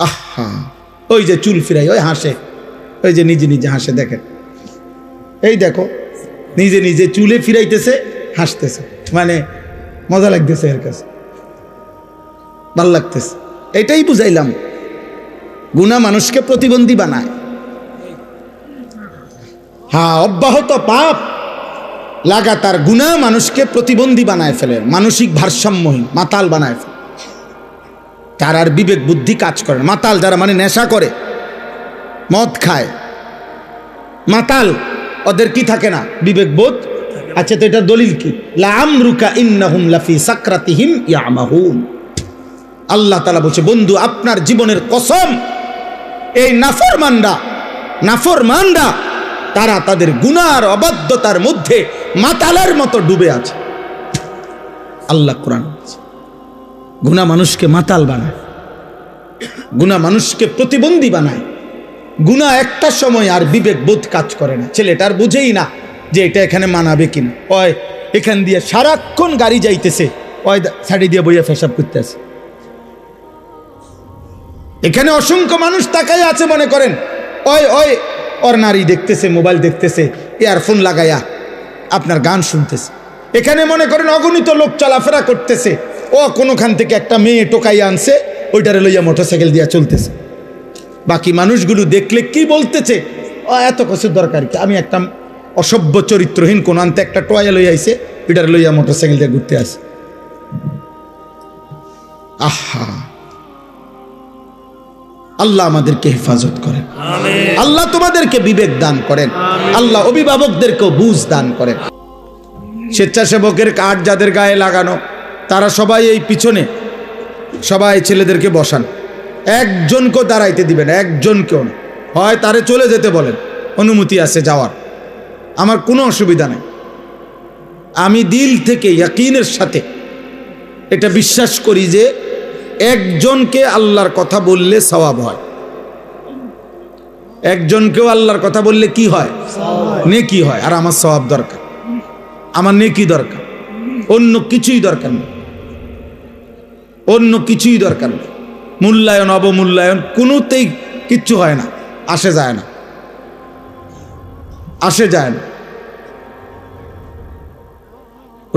আহা, ওই যে চুল ফিরাই, ওই হাসে, ওই যে নিজে নিজে হাসে, দেখেন, এই দেখো নিজে নিজে চুলে ফিরাইতেছে, হাসতেছে, মানে মজা লাগতেছে, এর কাছে ভাল লাগতেছে। এটাই বুঝাইলাম, গুনাহ মানুষকে প্রতিবন্ধী বানায়। হ্যাঁ, অব্যাহত পাপ, লাগাতার গুনাহ মানুষকে প্রতিবন্ধী বানায় ফেলে, মানসিক ভারসাম্যহীন, মাতাল বানায় ফেলে। তার আর বিবেক বুদ্ধি কাজ করে না। মাতাল যারা, মানে নেশা করে, মদ খায়, মাতাল, ওদের কি থাকে না? বিবেক বোধ। আচ্ছা, তো এটা দলিল কি? লাআমরুকা ইন্নাহুম লাফি সাকরাতিহিম ইয়ামাহুন। আল্লাহ তাআলা বলছে, বন্ধু আপনার জীবনের কসম, এই নাফরমানরা তারা তাদের গুনাহ আর অবাধ্যতার মধ্যে মাতালের মতো ডুবে আছে। আল্লাহ কোরআন বলছে, গুনাহ মানুষকে মাতাল বানায়, গুনাহ মানুষকে প্রতিবন্ধী বানায়। গুনাহ একটা সময় আর বিবেক বোধ কাজ করে না, ছেলেটার বুঝেই না যে এটা এখানে মানাবে কিনা। ওই এখান দিয়ে সারাক্ষণ গাড়ি যাইতেছে, ওই সাইডে দিয়ে বইয়া পেশাব করতে আছে। এখানে অসংখ্য মানুষ তাকায় আছে, মনে করেন ওই ওর নারী দেখতেছে, মোবাইল দেখতেছে, ইয়ারফোন লাগাইয়া আপনার গান শুনতেছে। এখানে মনে করেন অগণিত লোক চলাফেরা করতেছে, ও কোনোখান থেকে একটা মেয়ে টোকাইয়া আনছে, ওইটারে লইয়া মোটরসাইকেল দিয়া চলতেছে। বাকি মানুষগুলো দেখলে কি বলতেছে, ও এত কিছুর দরকার কি, আমি একটা অসভ্য চরিত্রহীন কোন আনতে একটা টয়া লইয়া আইছে, ওইটারে লইয়া মোটরসাইকেল দিয়ে ঘুরতে আসে। আহা, আল্লাহ আমাদেরকে হেফাজত করেন, আল্লাহ তোমাদেরকে বিবেক দান করেন, আল্লাহ অভিভাবকদেরকেও বুঝ দান করেন। স্বেচ্ছাসেবকের কার্ড যাদের গায়ে লাগানো, তারা সবাই এই পিছনে সবাই ছেলেদেরকে বসান, একজনকেও দাঁড়াইতে দিবেন, একজনকেও না। হয় তারে চলে যেতে বলেন, অনুমতি আছে যাওয়ার, আমার কোনো অসুবিধা নেই। আমি দিল থেকে ইয়াকিনের সাথে এটা বিশ্বাস করি যে একজনকে আল্লাহর কথা বললে সওয়াব হয়, একজনকেও আল্লাহর কথা বললে কি হয়? নেকি হয়। আর আমার সওয়াব দরকার, আমার নেকি দরকার, অন্য কিছুই দরকার নেই, অন্য কিছুই দরকার নেই। মূল্যায়ন অবমূল্যায়ন কোনোতেই কিচ্ছু হয় না, আসে যায় না, আসে যায় না।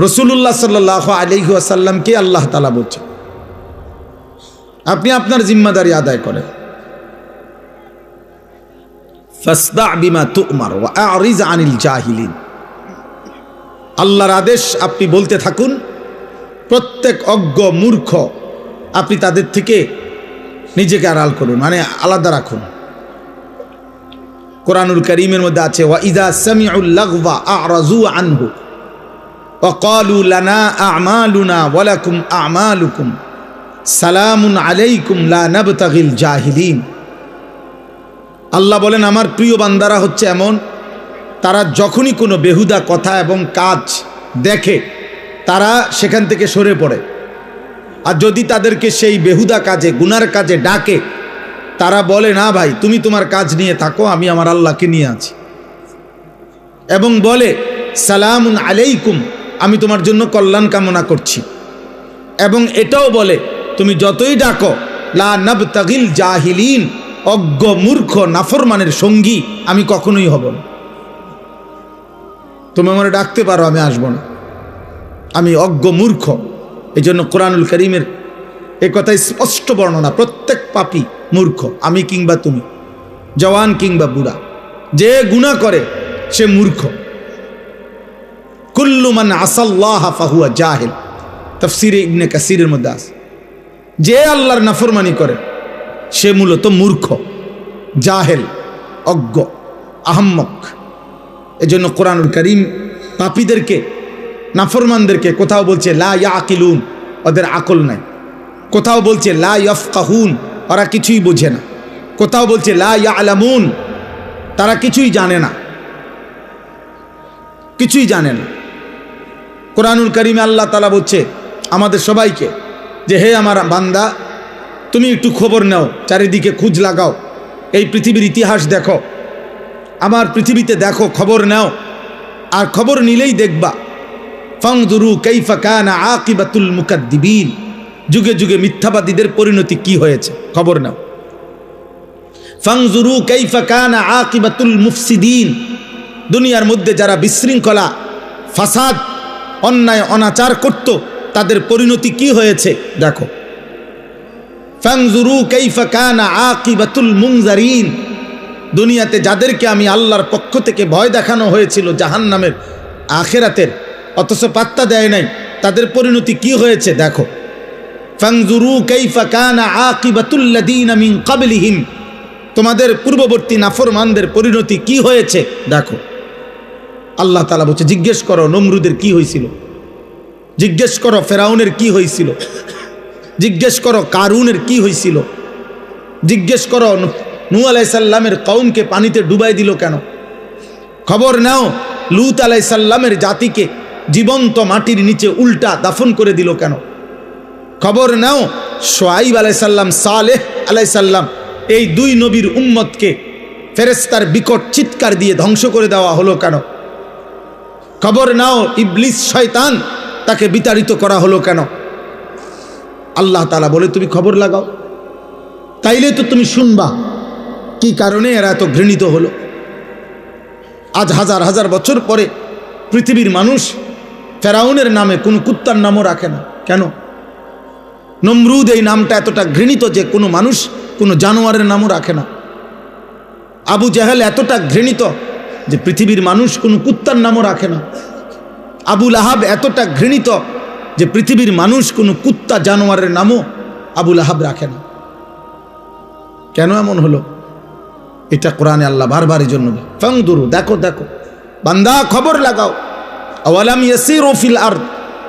রাসূলুল্লাহ সাল্লাল্লাহু আলাইহি ওয়াসাল্লামকে আল্লাহ তাআলা বলছেন, আপনি আপনার জিম্মাদারি আদায় করেন। ফাসদা বিমা তু'মার ওয়া আ'রিজ আনিল জাহিলিন। আল্লাহর আদেশ আপনি বলতে থাকুন, প্রত্যেক অজ্ঞ মূর্খ আপনি তাদের থেকে নিজেকে আড়াল করুন, মানে আলাদা রাখুন। কোরআনুল কারীমের মধ্যে আছে, ওয়া ইযা সামিউল লাগওয়া আ'রাজু আনহু ওয়া ক্বালু লানা আ'মালুনা ওয়া লাকুম আ'মালুকুম সালামুন আলাইকুম লা নাবতাগিল জাহিলিন। আল্লাহ বলেন, আমার প্রিয় বান্দারা হচ্ছে এমন, তারা যখনই কোনো বেহুদা কথা এবং কাজ দেখে তারা সেখান থেকে সরে পড়ে, আর যদি তাদেরকে সেই বেহুদা কাজে, গুনার কাজে ডাকে, তারা বলে, না ভাই তুমি তোমার কাজ নিয়ে থাকো, আমি আমার আল্লাহকে নিয়ে আছি, এবং বলে সালামুন আলাইকুম, আমি তোমার জন্য কল্যাণ কামনা করছি, এবং এটাও বলে তুমি যতই ডাকো লা নাবতাগিল জাহিলিন, অজ্ঞ মূর্খ নাফরমানের সঙ্গী আমি কখনোই হব না। তুমি আমারে ডাকতে পারো, আমি আসবো না, আমি অজ্ঞ মূর্খ। এই জন্য কোরআনুল কারীমের এই কথাই স্পষ্ট বর্ণনা, প্রত্যেক পাপী মূর্খ, আমি কিংবা তুমি, জওয়ান কিংবা বুড়া, যে গুনাহ করে সে মূর্খ। কুল্লু মান আসাল্লাহ ফাহুয়া জাহিল, তাফসীরে ইবনে কাসীরের মধ্যে আছে, যে আল্লাহর নাফরমানি করে সে মূলত মূর্খ, জাহেল, অজ্ঞ, আহম্মক। এজন্য কোরআনুল কারীম পাপীদেরকে, নাফরমানদেরকে কোথাও বলছে লা ইয়াকিলুন, ওদের আকল নাই, কোথাও বলছে লা ইয়াফকাহুন, ওরা কিছুই বোঝে না, কোথাও বলছে লা ইয়ালামুন, তারা কিছুই জানে না, কিছুই জানে না। কোরআনুল কারীমে আল্লাহ তাআলা বলছে আমাদের সবাইকে যে, হে আমার বান্দা, তুমি একটু খবর নাও, চারিদিকে খোঁজ লাগাও, এই পৃথিবীর ইতিহাস দেখো, আমার পৃথিবীতে দেখো, খবর নাও, আর খবর নিলেই দেখবা ফানজুরু কাইফা কানা আকিবাতুল মুকাদ্দিবিন, যুগে যুগে মিথ্যাবাদীদের পরিণতি কি হয়েছে, খবর নাও। ফানজুরু কাইফা কানা আকিবাতুল মুফসিদিন, দুনিয়ার মধ্যে যারা বিশৃঙ্খলা, ফাসাদ, অন্যায় অনাচার করত তাদের পরিণতি কি হয়েছে দেখো। ফানজুরু কাইফা কানা আকিবাতুল মুনজারিন, দুনিয়াতে যাদেরকে আমি আল্লাহর পক্ষ থেকে ভয় দেখানো হয়েছিল জাহান্নামের, আখিরাতের, অথচ পাত্তা দেয় নাই, তাদের পরিণতি কি হয়েছে দেখো। ফানজুরু কাইফা কানা আকিবাতুল লাযিনা মিন ক্বাবলিহিম, তোমাদের পূর্ববর্তী নাফরমানদের পরিণতি কি হয়েছে দেখো। আল্লাহ তাআলা বলছে জিজ্ঞেস করো নমরুদের কি হয়েছিল, জিজ্ঞেস করো ফেরাউনের কি হয়েছিল, জিজ্ঞেস করো কারুনের কি হয়েছিল, জিজ্ঞেস করো নূহ আলাইহিস সালামের কওমকে পানিতে ডুবাই দিল কেন, খবর নাও লূত আলাইহিস সালামের জাতিকে জীবন্ত মাটির নিচে উল্টা দাফন করে দিল কেন, খবর নাও শুআয়ব আলাইহিস সালাম, সালেহ আলাইহিস সালাম, এই দুই নবীর উম্মতকে ফেরেশতার বিকট চিৎকার দিয়ে ধ্বংস করে দেওয়া হলো কেন, খবর নাও ইবলিস শয়তান তাকে বিতাড়িত করা হলো কেন। আল্লাহ তাআলা বলে তুমি খবর লাগাও, তাইলে তো তুমি শুনবা কি কারণে এরা এত ঘৃণিত হলো। আজ হাজার হাজার বছর পরে পৃথিবীর মানুষ ফেরাউনের নামে কোনো কুত্তার নামও রাখে না কেন? নমরুদ এই নামটা এতটা ঘৃণিত যে কোনো মানুষ কোনো জানোয়ারের নামও রাখে না। আবু জাহেল এতটা ঘৃণিত যে পৃথিবীর মানুষ কোনো কুত্তার নামও রাখে না। আবু লাহাব এতটা ঘৃণিত যে পৃথিবীর মানুষ কোনো কুত্তা জানোয়ারের নামও আবু লাহাব রাখে না। কেন এমন হলো? এটা কোরআনে আল্লাহ বারবার এই জন্য ফানদুরু, দেখো দেখো বান্দা খবর লাগাও। আওয়ালাম ইয়াসিরু ফিল আরদ,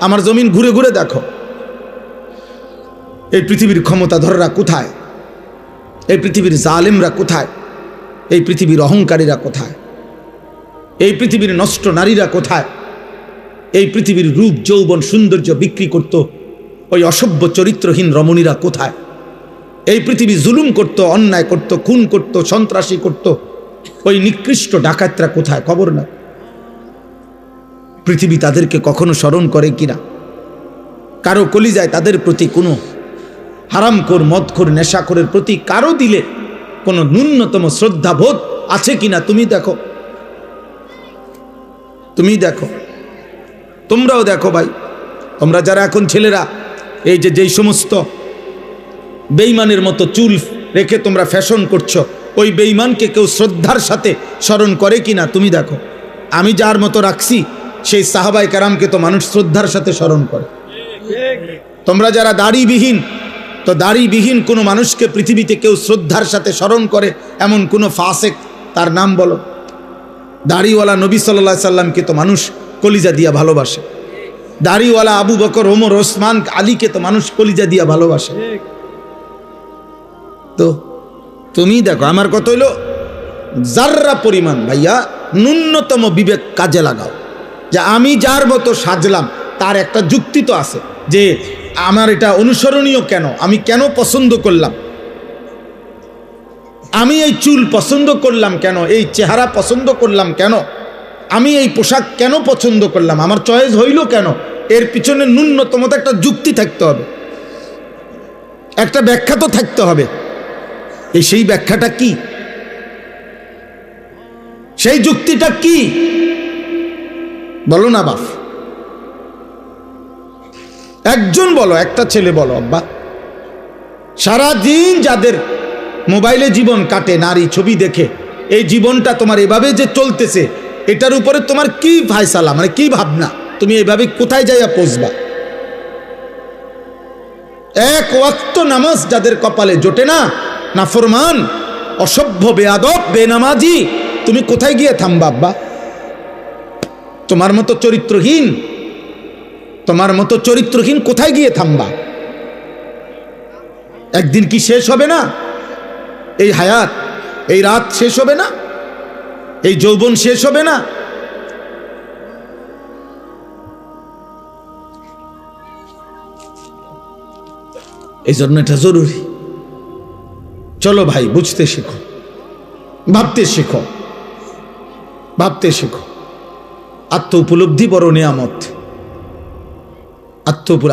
আমার জমিন ঘুরে ঘুরে দেখো এই পৃথিবীর ক্ষমতাধররা কোথায়, এই পৃথিবীর জালেমরা কোথায়, এই পৃথিবীর অহংকারীরা কোথায়, এই পৃথিবীর নষ্ট নারীরা কোথায়, এই পৃথিবীর রূপ যৌবন সৌন্দর্য বিক্রি করত ওই অসভ্য চরিত্রহীন রমণীরা কোথায়, এই পৃথিবী জুলুম করত, অন্যায় করত, খুন করত, সন্ত্রাসী করত ওই নিকৃষ্ট ডাকাতরা কোথায়, খবর না। পৃথিবী তাদেরকে কখনো স্মরণ করে কিনা? কারো কলিজায় তাদের প্রতি কোনো হারামখোর, মদখোর, নেশাখোরের প্রতি কারো দিলে কোনো ন্যূনতম শ্রদ্ধাবোধ আছে কিনা তুমি দেখো, তুমি দেখো, তোমরাও দেখো ভাই। তোমরা যারা এখন ছেলেরা এই যে যেই সমস্ত বেঈমানের মতো চুল রেখে তোমরা ফ্যাশন করছো, ওই বেঈমানকে কেউ শ্রদ্ধার সাথে স্মরণ করে কিনা তুমি দেখো। আমি যার মতো রাখছি সেই সাহাবায়ে কেরামকে তো মানুষ শ্রদ্ধার সাথে স্মরণ করে। তোমরা যারা দাড়িবিহীন, তো দাড়িবিহীন কোনো মানুষকে পৃথিবীতে কেউ শ্রদ্ধার সাথে স্মরণ করে এমন কোনো ফাসেক তার নাম বলো। দাড়িওয়ালা নবী সাল্লাল্লাহু আলাইহি সাল্লামকে তো মানুষ কলিজা দিয়া ভালোবাসে। দাড়িওয়ালা আবু বকর, ওমর, ওসমান, আলীকে তো মানুষ কলিজা দিয়া ভালোবাসে। তো তুমি দেখো, আমার কথা হইল যাররা পরিমাণ ভাইয়া ন্যূনতম বিবেক কাজে লাগাও, যে আমি যার মতো সাজলাম তার একটা যুক্তি তো আছে, যে আমার এটা অনুসরণীয় কেন, আমি কেন পছন্দ করলাম, আমি এই চুল পছন্দ করলাম কেন, এই চেহারা পছন্দ করলাম কেন, আমি এই পোশাক কেন পছন্দ করলাম, আমার চয়েস হইল কেন, এর পিছনে ন্যূনতম একটা যুক্তি থাকতে হবে, একটা ব্যাখ্যা তো থাকতে হবে। সেই ব্যাখ্যাটা কি, সেই যুক্তিটা কি বলো না বাপ, একজন বলো, একটা ছেলে বলো। আব্বা সারাদিন যাদের মোবাইলে জীবন কাটে নারী ছবি দেখে, এই জীবনটা তোমার এভাবে যে চলতেছে, এটার উপরে তোমার কি ফায়সালা, মানে কি ভাবনা, তুমি এভাবে কোথায় যাইয়া পৌঁছবা? এক ওয়াক্ত নামাজ যাদের কপালে জোটে না, নাফরমান, অসভ্য, বেয়াদব, বেনামাজি, তুমি কোথায় গিয়ে থামবা আব্বা? তোমার মতো চরিত্রহীন, তোমার মতো চরিত্রহীন কোথায় গিয়ে থামবা? একদিন কি শেষ হবে না এই হায়াত? এই রাত শেষ হবে না? এই যৌবন শেষ হবে না? এই জন্য এটা জরুরি। চলো ভাই, বুঝতে শেখো, ভাবতে শেখো, ভাবতে শেখো। আত্ম উপলব্ধি বড় নিয়ামত।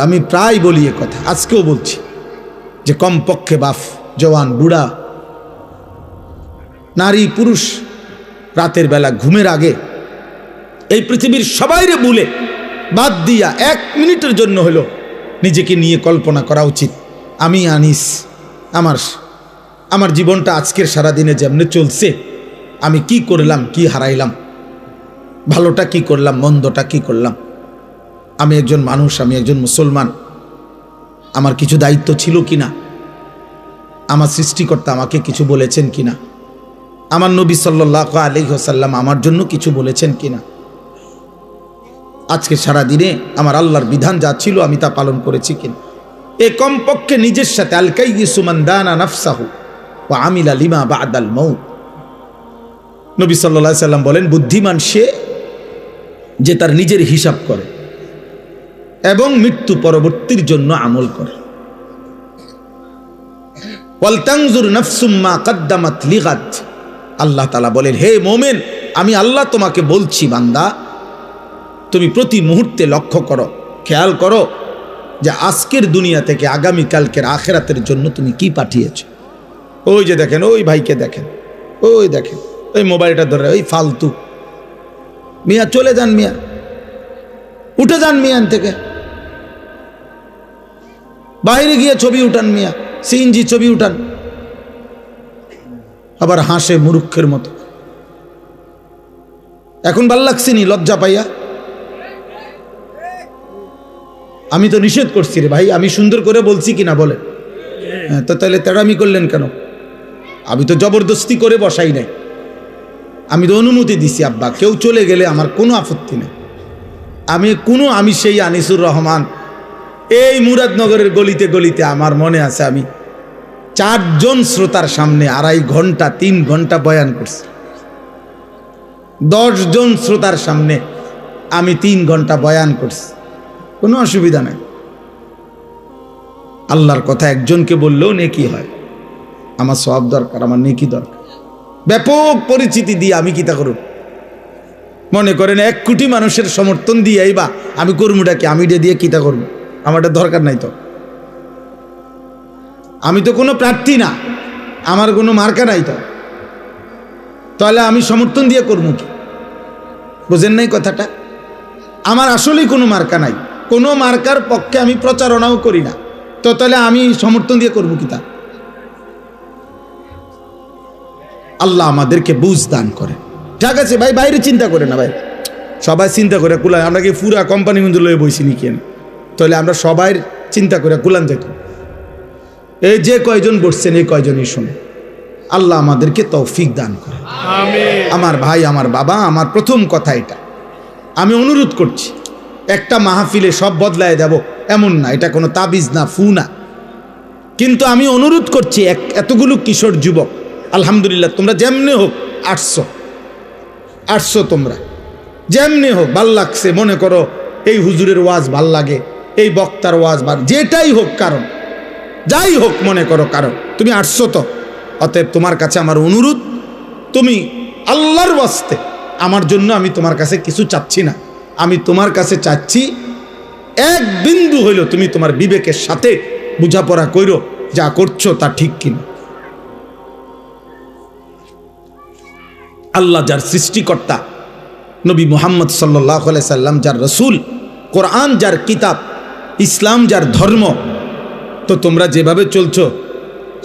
আমি প্রায় বলি এ কথা, আজকেও বলছি, যে কমপক্ষে বাপ, জওয়ান, বুড়া, নারী পুরুষ রাতের বেলা ঘুমের আগে এই পৃথিবীর সবাইরে ভুলে বাদ দিয়া 1 মিনিটের জন্য হলো নিজেকে নিয়ে কল্পনা করা উচিত, আমি আনিস, আমার জীবনটা আজকের সারাদিনে যেমনি চলছে, আমি কি করলাম, কি হারাইলাম, ভালোটা কি করলাম, মন্দটা কি করলাম। আমি একজন মানুষ, আমি একজন মুসলমান, আমার কিছু দায়িত্ব ছিল কিনা, আমার সৃষ্টিকর্তা আমাকে কিছু বলেছেন কিনা, আমার নবী সাল্লাল্লাহু আলাইহি ওয়াসাল্লাম আমার জন্য কিছু বলেছেন কিনা। আজকে সারা দিনে আমার আল্লাহর বিধান যা ছিল আমি তা পালন করেছি কিনা। এ কমপক্ষে নিজের সাথে আল কাইয়িসু মান দানা নাফসাহু ওয়া আমিলা লিমা বা'দাল মাউত। নবী সাল্লাল্লাহু আলাইহি সাল্লাম বলেন, বুদ্ধিমান সে যে তার নিজের হিসাব করে এবং মৃত্যু পরবর্তীর জন্য আমল করে। ওয়াল তানজুর নাফসুম মা কদ্দামাত লিগাদ। আল্লাহ তাআলা বলেন, হে মুমিন, আমি আল্লাহ তোমাকে বলছি বান্দা, তুমি প্রতি মুহূর্তে লক্ষ্য করো, খেয়াল করো যে আজকের দুনিয়া থেকে আগামীকালকের আখিরাতের জন্য তুমি কি পাঠিয়েছ। ওই যে দেখেন, ওই ভাইকে দেখেন, ওই দেখেন, ওই মোবাইলটা ধরে, ওই ফালতু মিয়া, চলে যান মিয়া, উঠে যান মিয়ান থেকে, বাইরে গিয়ে ছবি উঠান মিয়া, সিএনজি ছবি উঠান, আবার হাসে মূর্খের মতো। এখন ভাল লাগছে নি লজ্জা পাইয়া? আমি তো নিষেধ করছি রে ভাই, আমি সুন্দর করে বলছি কিনা বলে? তো তাহলে তেড়ামি করলেন কেন? আমি তো জবরদস্তি করে বসাই নাই, আমি তো অনুমতি দিছি। আব্বা কেউ চলে গেলে আমার কোনো আপত্তি নেই। আমি সেই আনিসুর রহমান, এই মুরাদনগরের গলিতে গলিতে আমার মনে আছে আমি 4 জন শ্রোতার সামনে 2.5 ঘন্টা 3 ঘন্টা বয়ান করছি। 10 জন শ্রোতার সামনে আমি 3 ঘন্টা বয়ান করছি, কোনো অসুবিধা নাই। আল্লাহর কথা একজনকে বললেও নেকি হয়। আমার সওয়াব দরকার, আমার নেকি দরকার। ব্যাপক পরিচিতি দিয়ে আমি কিতা করব? মনে করেন 1 কোটি মানুষের সমর্থন দিয়ে বা আমি কর্মীটাকে আমি দিয়ে কিতা করব? আমারটা দরকার নাই তো। আমি তো কোনো প্রার্থী না, আমার কোনো মার্কা নাই তো, তাহলে আমি সমর্থন দিয়ে করবো কি? বুঝেন নাই কথাটা? আমার আসলেই কোনো মার্কা নাই, কোনো মার্কার পক্ষে আমি প্রচারণাও করি না, তো তাহলে আমি সমর্থন দিয়ে করবো কি? তা আল্লাহ আমাদেরকে বুঝ দান করে। ঠিক আছে ভাই, বাইরে চিন্তা করে না ভাই, সবাই চিন্তা করে কুলান। আমরা কি পুরা কোম্পানি কিন্তু লয়ে বইছি নি কেন? তাহলে আমরা সবাই চিন্তা করে কুলান যেত। এই যে কয়জন বসছেন এই কয়জনই শুনে, আল্লাহ আমাদেরকে তৌফিক দান করে। আমার ভাই, আমার বাবা, আমার প্রথম কথা এটা, আমি অনুরোধ করছি, একটা মাহফিলে সব বদলায় যাব এমন না, এটা কোনো তাবিজ না, ফু না, কিন্তু আমি অনুরোধ করছি এতগুলো কিশোর যুবক, আলহামদুলিল্লাহ তোমরা যেমনি হোক আসছো, তোমরা যেমনি হোক ভাল লাগছে, মনে করো এই হুজুরের ওয়াজ ভাল লাগে, এই বক্তার ওয়াজ ভাল, যেটাই হোক কারণ, যাই হোক মনে করো কারণ, তুমি আসছো তো, অতএব তোমার কাছে আমার অনুরোধ, তুমি আল্লাহর ওয়াস্তে, আমার জন্য আমি তোমার কাছে কিছু চাচ্ছি না, আমি তোমার কাছে চাচ্ছি 1 বিন্দু হইল তুমি তোমার বিবেকের সাথে বুঝাপড়া কইরো যা করছো তা ঠিক কিনা। আল্লাহ যার সৃষ্টিকর্তা, নবী মুহাম্মদ সাল্লাল্লাহু আলাইহি সাল্লাম যার রসুল, কোরআন যার কিতাব, ইসলাম যার ধর্ম, তো তোমরা যেভাবে চলছো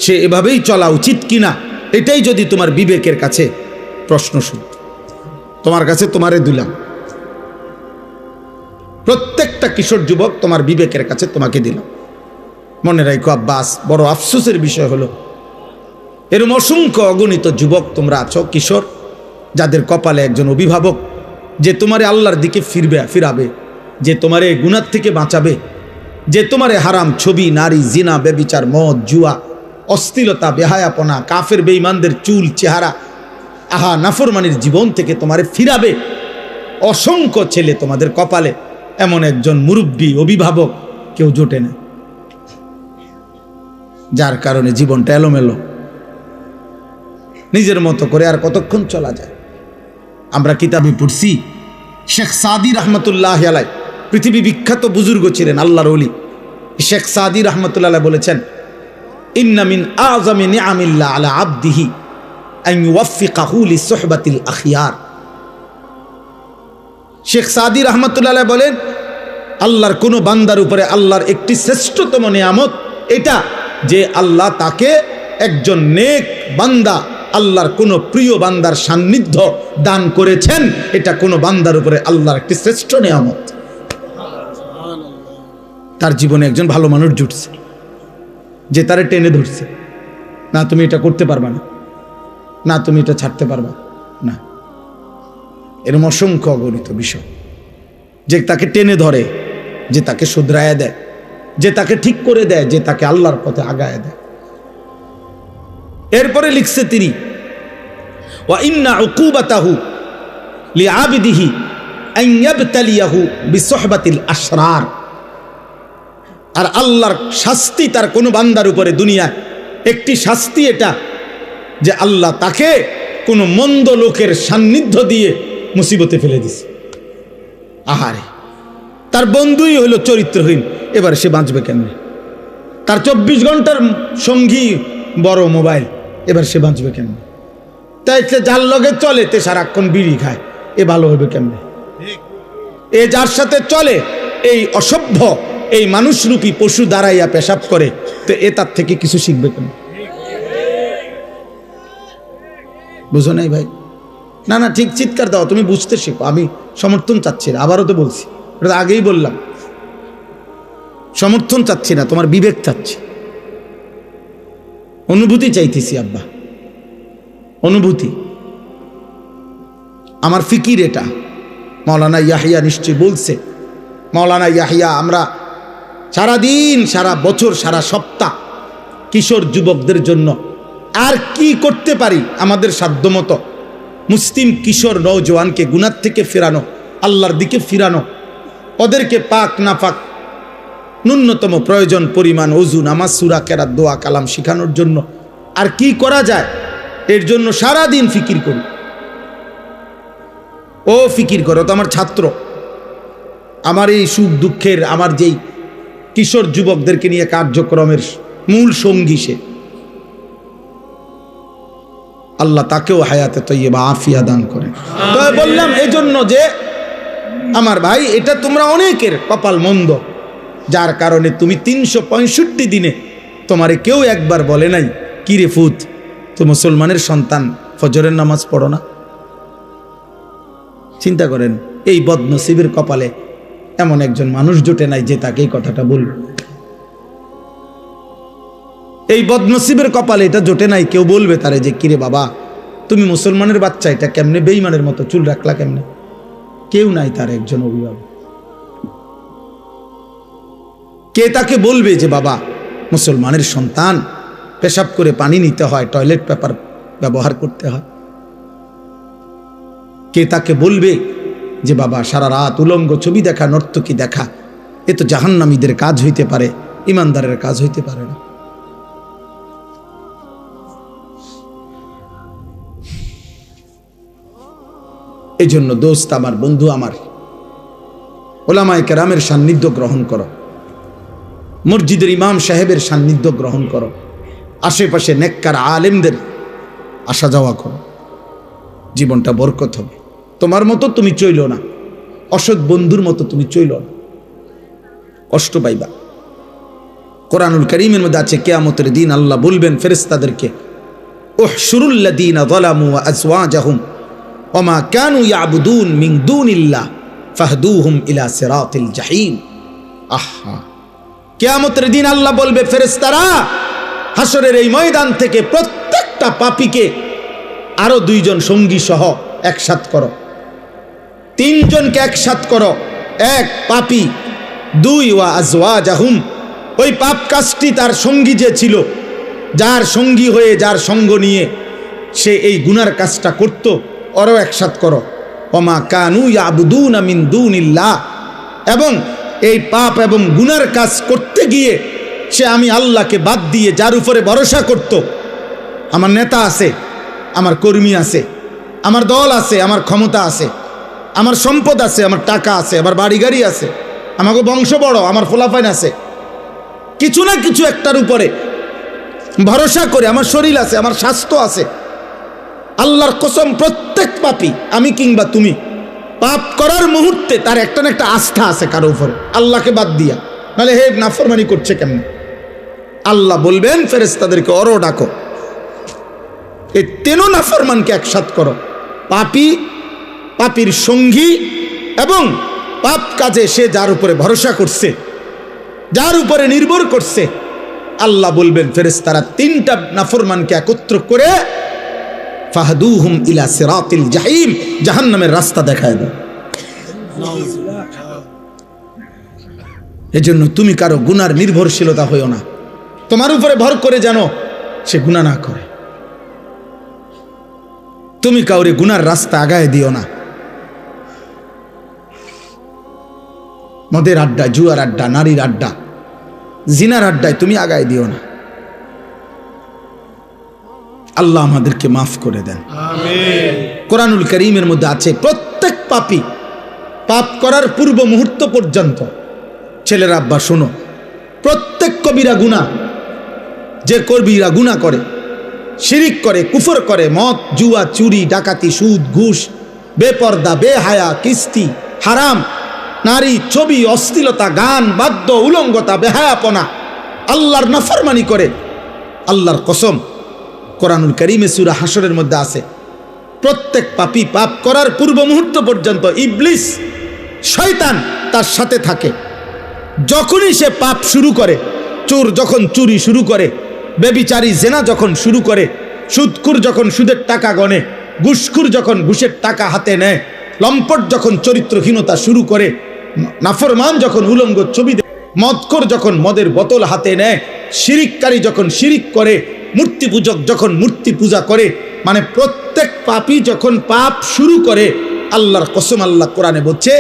সে এভাবেই চলা উচিত কিনা, এটাই যদি তোমার বিবেকের কাছে প্রশ্ন শুন, তোমার কাছে তোমারে দিলাম, প্রত্যেকটা কিশোর যুবক তোমার বিবেকের কাছে তোমাকে দিলাম। মনে রাখো আব্বাস, বড় আফসোসের বিষয় হলো এরকম অসংখ্য অগণিত যুবক তোমরা আছো, কিশোর, যাদের কপালে একজন অভিভাবক যে তোমারে আল্লাহর দিকে ফিরাবে, যে তোমারে গুনাহ থেকে বাঁচাবে, যে তোমারে হারাম ছবি, নারী, জিনা, ব্যভিচার, মদ, জুয়া, অশ্লীলতা, বেহায়াপনা, কাফের বেঈমানদের চুল চেহারা, আহা নাফরমানির জীবন থেকে তোমারে ফিরাবে। অসংখ্য ছেলে তোমাদের কপালে, এমন একজন মুরব্বী অভিভাবক কেউ জোটে না, যার কারণে জীবনটা এলোমেলো, নিজের মতো করে আর কতক্ষণ চলা যায়। আমরা কিতাবে পড়ছি, শেখ সাদি রহমতুল্লাহ আলাই, পৃথিবী বিখ্যাত বুজুর্গ ছিলেন, আল্লাহর ওলি, শেখ সাদি রহমতুল্লাহ বলেছেন, ইন্না মিন আযমি নিআমিল্লাহ আলা আবদিহি আন ইউওয়াফিকাহু লিসুহবাতিল আখিয়ার। শেখ সাদি রাহমাতুল্লাহ আলাইহি বলেন, আল্লাহর কোন বান্দার উপরে আল্লাহর একটি শ্রেষ্ঠতম নিয়ামত এটা যে আল্লাহ তাকে একজন নেক বান্দা, আল্লাহর কোন প্রিয় বান্দার সান্নিধ্য দান করেছেন। এটা কোন বান্দার উপরে আল্লাহর একটি শ্রেষ্ঠ নিয়ামত। তার জীবনে একজন ভালো মানুষ জুটছে যে তারে টেনে ধরছে, না তুমি এটা করতে পারবা না, না তুমি এটা ছাড়তে পারবা না। এরকম অসংখ্য অগণিত বিষয় যে তাকে টেনে ধরে, যে তাকে শুধরায়া দেয়, যে তাকে ঠিক করে দেয়, যে তাকে আল্লাহর পথে আগায় দেয়। এরপরে লিখছে তিনি, ওয়া ইন্না উকুবাতাহু লিআবিদিহি আন ইয়াবতালিয়াহু বিসুহবাতিল আশরার। আর আল্লাহর শাস্তি তার কোন বান্দার উপরে দুনিয়ায় একটি শাস্তি এটা যে আল্লাহ তাকে কোন মন্দ লোকের সান্নিধ্য দিয়ে মুসিবতে ফেলে দিছে। আহারে, তার বন্ধুই হলো চরিত্রহীন, এবার সে বাঁচবে কেমনে? তার 24 ঘন্টার সঙ্গী বড় মোবাইল, এবার সে বাঁচবে কেমনে? তাই যার লগে চলে তে সারাক্ষণ বিড়ি খায়, এ ভালো হবে কেমনে? এ যার সাথে চলে এই অসভ্য, এই মানুষরূপী পশু দাঁড়াইয়া পেশাব করে, তো এ তার থেকে কিছু শিখবে কেন? বুঝো নাই ভাই? না না, ঠিক চিৎকার দাও, তুমি বুঝতে শেখো। আমি সমর্থন চাচ্ছি না, আবারও তো বলছি, এটা আগেই বললাম, সমর্থন চাচ্ছি না, তোমার বিবেক চাচ্ছি, অনুভূতি চাইতেছি আব্বা, অনুভূতি। আমার ফিকির এটা। মাওলানা ইয়াহিয়া নিশ্চয় বলছে, মাওলানা ইয়াহিয়া, আমরা সারাদিন, সারা বছর, সারা সপ্তাহ কিশোর যুবকদের জন্য আর কি করতে পারি আমাদের সাধ্যমতো মুসলিম কিশোর নওজওয়ানকে গুনাহ থেকে ফেরানো, আল্লাহর দিকে ফিরানো, ওদেরকে পাক নাফাক ন্যূনতম প্রয়োজন পরিমাণ ওযু, নামাজ, সূরা, কেরাত, দোয়া, কালাম শেখানোর জন্য আর কি করা যায়, এর জন্য সারাদিন ফিকির করি। ও ফিকির করো তো আমার ছাত্র, আমার এই সুখ দুঃখের, আমার যেই কিশোর যুবকদেরকে নিয়ে কার্যক্রমের মূল সঙ্গী সে, আল্লাহ তাকেও হায়াতে তৈয়বা আফিয়া দান করে। তো বললাম এই জন্য যে আমার ভাই, এটা তোমরা অনেকের কপাল মন্দ, যার কারণে তুমি 365 দিনে তোমারে কেউ একবার বলে নাই, কি রে ফুত, তো মুসলমানের সন্তান ফজরের নামাজ পড়ো না? চিন্তা করেন, এই বদনসিবের কপালে এমন একজন মানুষ জোটে নাই যে তাকে এই কথাটা বলবে। এই বদনসিবের কপালে এটা জোটে নাই কেউ বলবে তারে যে, কিরে বাবা, তুমি মুসলমানের বাচ্চা, এটা কেমনে বেঈমানের মতো চুল রাখলা কেমনে? কেউ নাই তার একজন অভিভাবক। কে তাকে বলবে যে বাবা, মুসলমানের সন্তান, পেশাব করে পানি নিতে হয়, টয়লেট পেপার ব্যবহার করতে হয়? কে তাকে বলবে যে বাবা, সারা রাত উলঙ্গ ছবি দেখা, নর্তকী দেখা, এ তো জাহান্নামীদের কাজ হইতে পারে, ইমানদারের কাজ হইতে পারে না। এই জন্য দোস্ত আমার, বন্ধু আমার, ওলামায়ে কেরামের সান্নিধ্য গ্রহণ করো, মসজিদের ইমাম সাহেবের সান্নিধ্য গ্রহণ করো, আশেপাশে নেককার আলেমদের আসা যাওয়া করো, জীবনটা বরকত হবে। তোমার মতো তুমি চইল না, অসৎ বন্ধুর মতো তুমি চইল না, কষ্ট পাইবা। কোরআনুল কারীমের মধ্যে আছে, কিয়ামতের দিন আল্লাহ বলবেন ফেরেশতাদেরকে, উহশুরুল্লাযীনা যালামু ওয়া আজওয়াজাহুম ওয়া মা কানু ইয়াবুদুন মিন দুনিল্লাহ ফাহদুহুম ইলা সিরাতিল জাহিম। আহা, কিয়ামতের দিন আল্লাহ বলবে, ফেরেশতারা, হাসরের এই ময়দান থেকে প্রত্যেকটা পাপীকে আরো 2 জন সঙ্গী সহ একসাথ করো, 3 জনকে একসাথ করো, 1 পাপী, 2 ওয়া আজওয়াজাহুম, ওই পাপ কাজটি তার সঙ্গী যে ছিল, যার সঙ্গী হয়ে, যার সঙ্গ নিয়ে সে এই গুনার কাজটা করত, ওরও একসাথ করো। ওয়া মা কানু ইয়াবুদুনা মিন দুনিল্লাহ, এবং এই পাপ এবং গুনার কাজ করতে গিয়ে সে আমি আল্লাহকে বাদ দিয়ে যার উপরে ভরসা করত, আমার নেতা আছে, আমার কর্মী আছে, আমার দল আছে, আমার ক্ষমতা আছে, আমার সম্পদ আছে, আমার টাকা আছে, আমার বাড়ি গাড়ি আছে, আমাকে বংশ বড়, আমার ফলাফাইন আছে, কিছু না কিছু একটার উপরে ভরসা করে, আমার শরীর আছে, আমার স্বাস্থ্য আছে, আল্লাহর কসম, প্রত্যেক পাপী, আমি কিংবা তুমি, পাপ করার মুহূর্তে তার একটা না একটা আস্থা আছে কারো উপরে, আল্লাহকে বাদ দিয়া। নাহলে হে নাফরমানি করছে কেমন? আল্লাহ বলবেন ফেরেশতাদেরকে, অরো ডাকো, এই তেনো নাফরমানকে একসাথ করো, পাপী, পাপীর সঙ্গী এবং পাপ কাজে সে যার উপরে ভরসা করছে, যার উপরে নির্ভর করছে। আল্লাহ বলবেন ফেরেশতারা তিনটা নাফরমানকে একত্র করে ফাহদুহুম ইলা সিরাতিল জাহিম, জাহান্নামের রাস্তা দেখায় দাও। এজন্য তুমি কারো গুনার নির্ভরশীলতা হইও না, তোমার উপরে ভর করে যেন সে গুনাহ না করে। তুমি কাউরে গুনার রাস্তা আগায় দিও না। মদের আড্ডা, জুয়ার আড্ডা, নারীর আড্ডা, জিনার আড্ডায় তুমি আগায় দিও না। আল্লাহ আমাদেরকে মাফ করে দেন, আমিন। কোরআনুল কারীমের মধ্যে আছে প্রত্যেক পাপী পাপ করার পূর্ব মুহূর্ত পর্যন্ত, ছেলেরা আব্বা শোনো, প্রত্যেক কবিরা গুনাহ, যে কবিরা গুনাহ করে, শিরিক করে, কুফর করে, মদ, জুয়া, চুরি, ডাকাতি, সুদ, ঘুষ, বেপর্দা, বেহায়া, কিস্তি, হারাম, নারী, ছবি, অশ্লীলতা, গান, বাদ্য, উলঙ্গতা, বেহায়াপনা, আল্লাহর নাফরমানি করে, আল্লাহর কসম, কোরআনুল কারীমে সূরা হাশরের মধ্যে আছে প্রত্যেক পাপী পাপ করার পূর্ব মুহূর্ত পর্যন্ত ইবলিস, শয়তান তার সাথে থাকে। যখনই সে পাপ শুরু করে, চোর যখন চুরি শুরু করে, ব্যভিচারী জেনা যখন শুরু করে, সুদখোর যখন সুদের টাকা গণে, ঘুষখোর যখন ঘুষের টাকা হাতে নেয়, লম্পট যখন চরিত্রহীনতা শুরু করে, নাফরমান যখন উলঙ্গ ছবি দেয়, মদখোর যখন মদের বোতল হাতে নেয়, শিরিককারী যখন শিরিক করে, মূর্তি পূজক যখন মূর্তি পূজা করে, মানে প্রত্যেক পাপী যখন পাপ শুরু করে, আল্লাহর কসম, আল্লাহ কোরআনে বলছে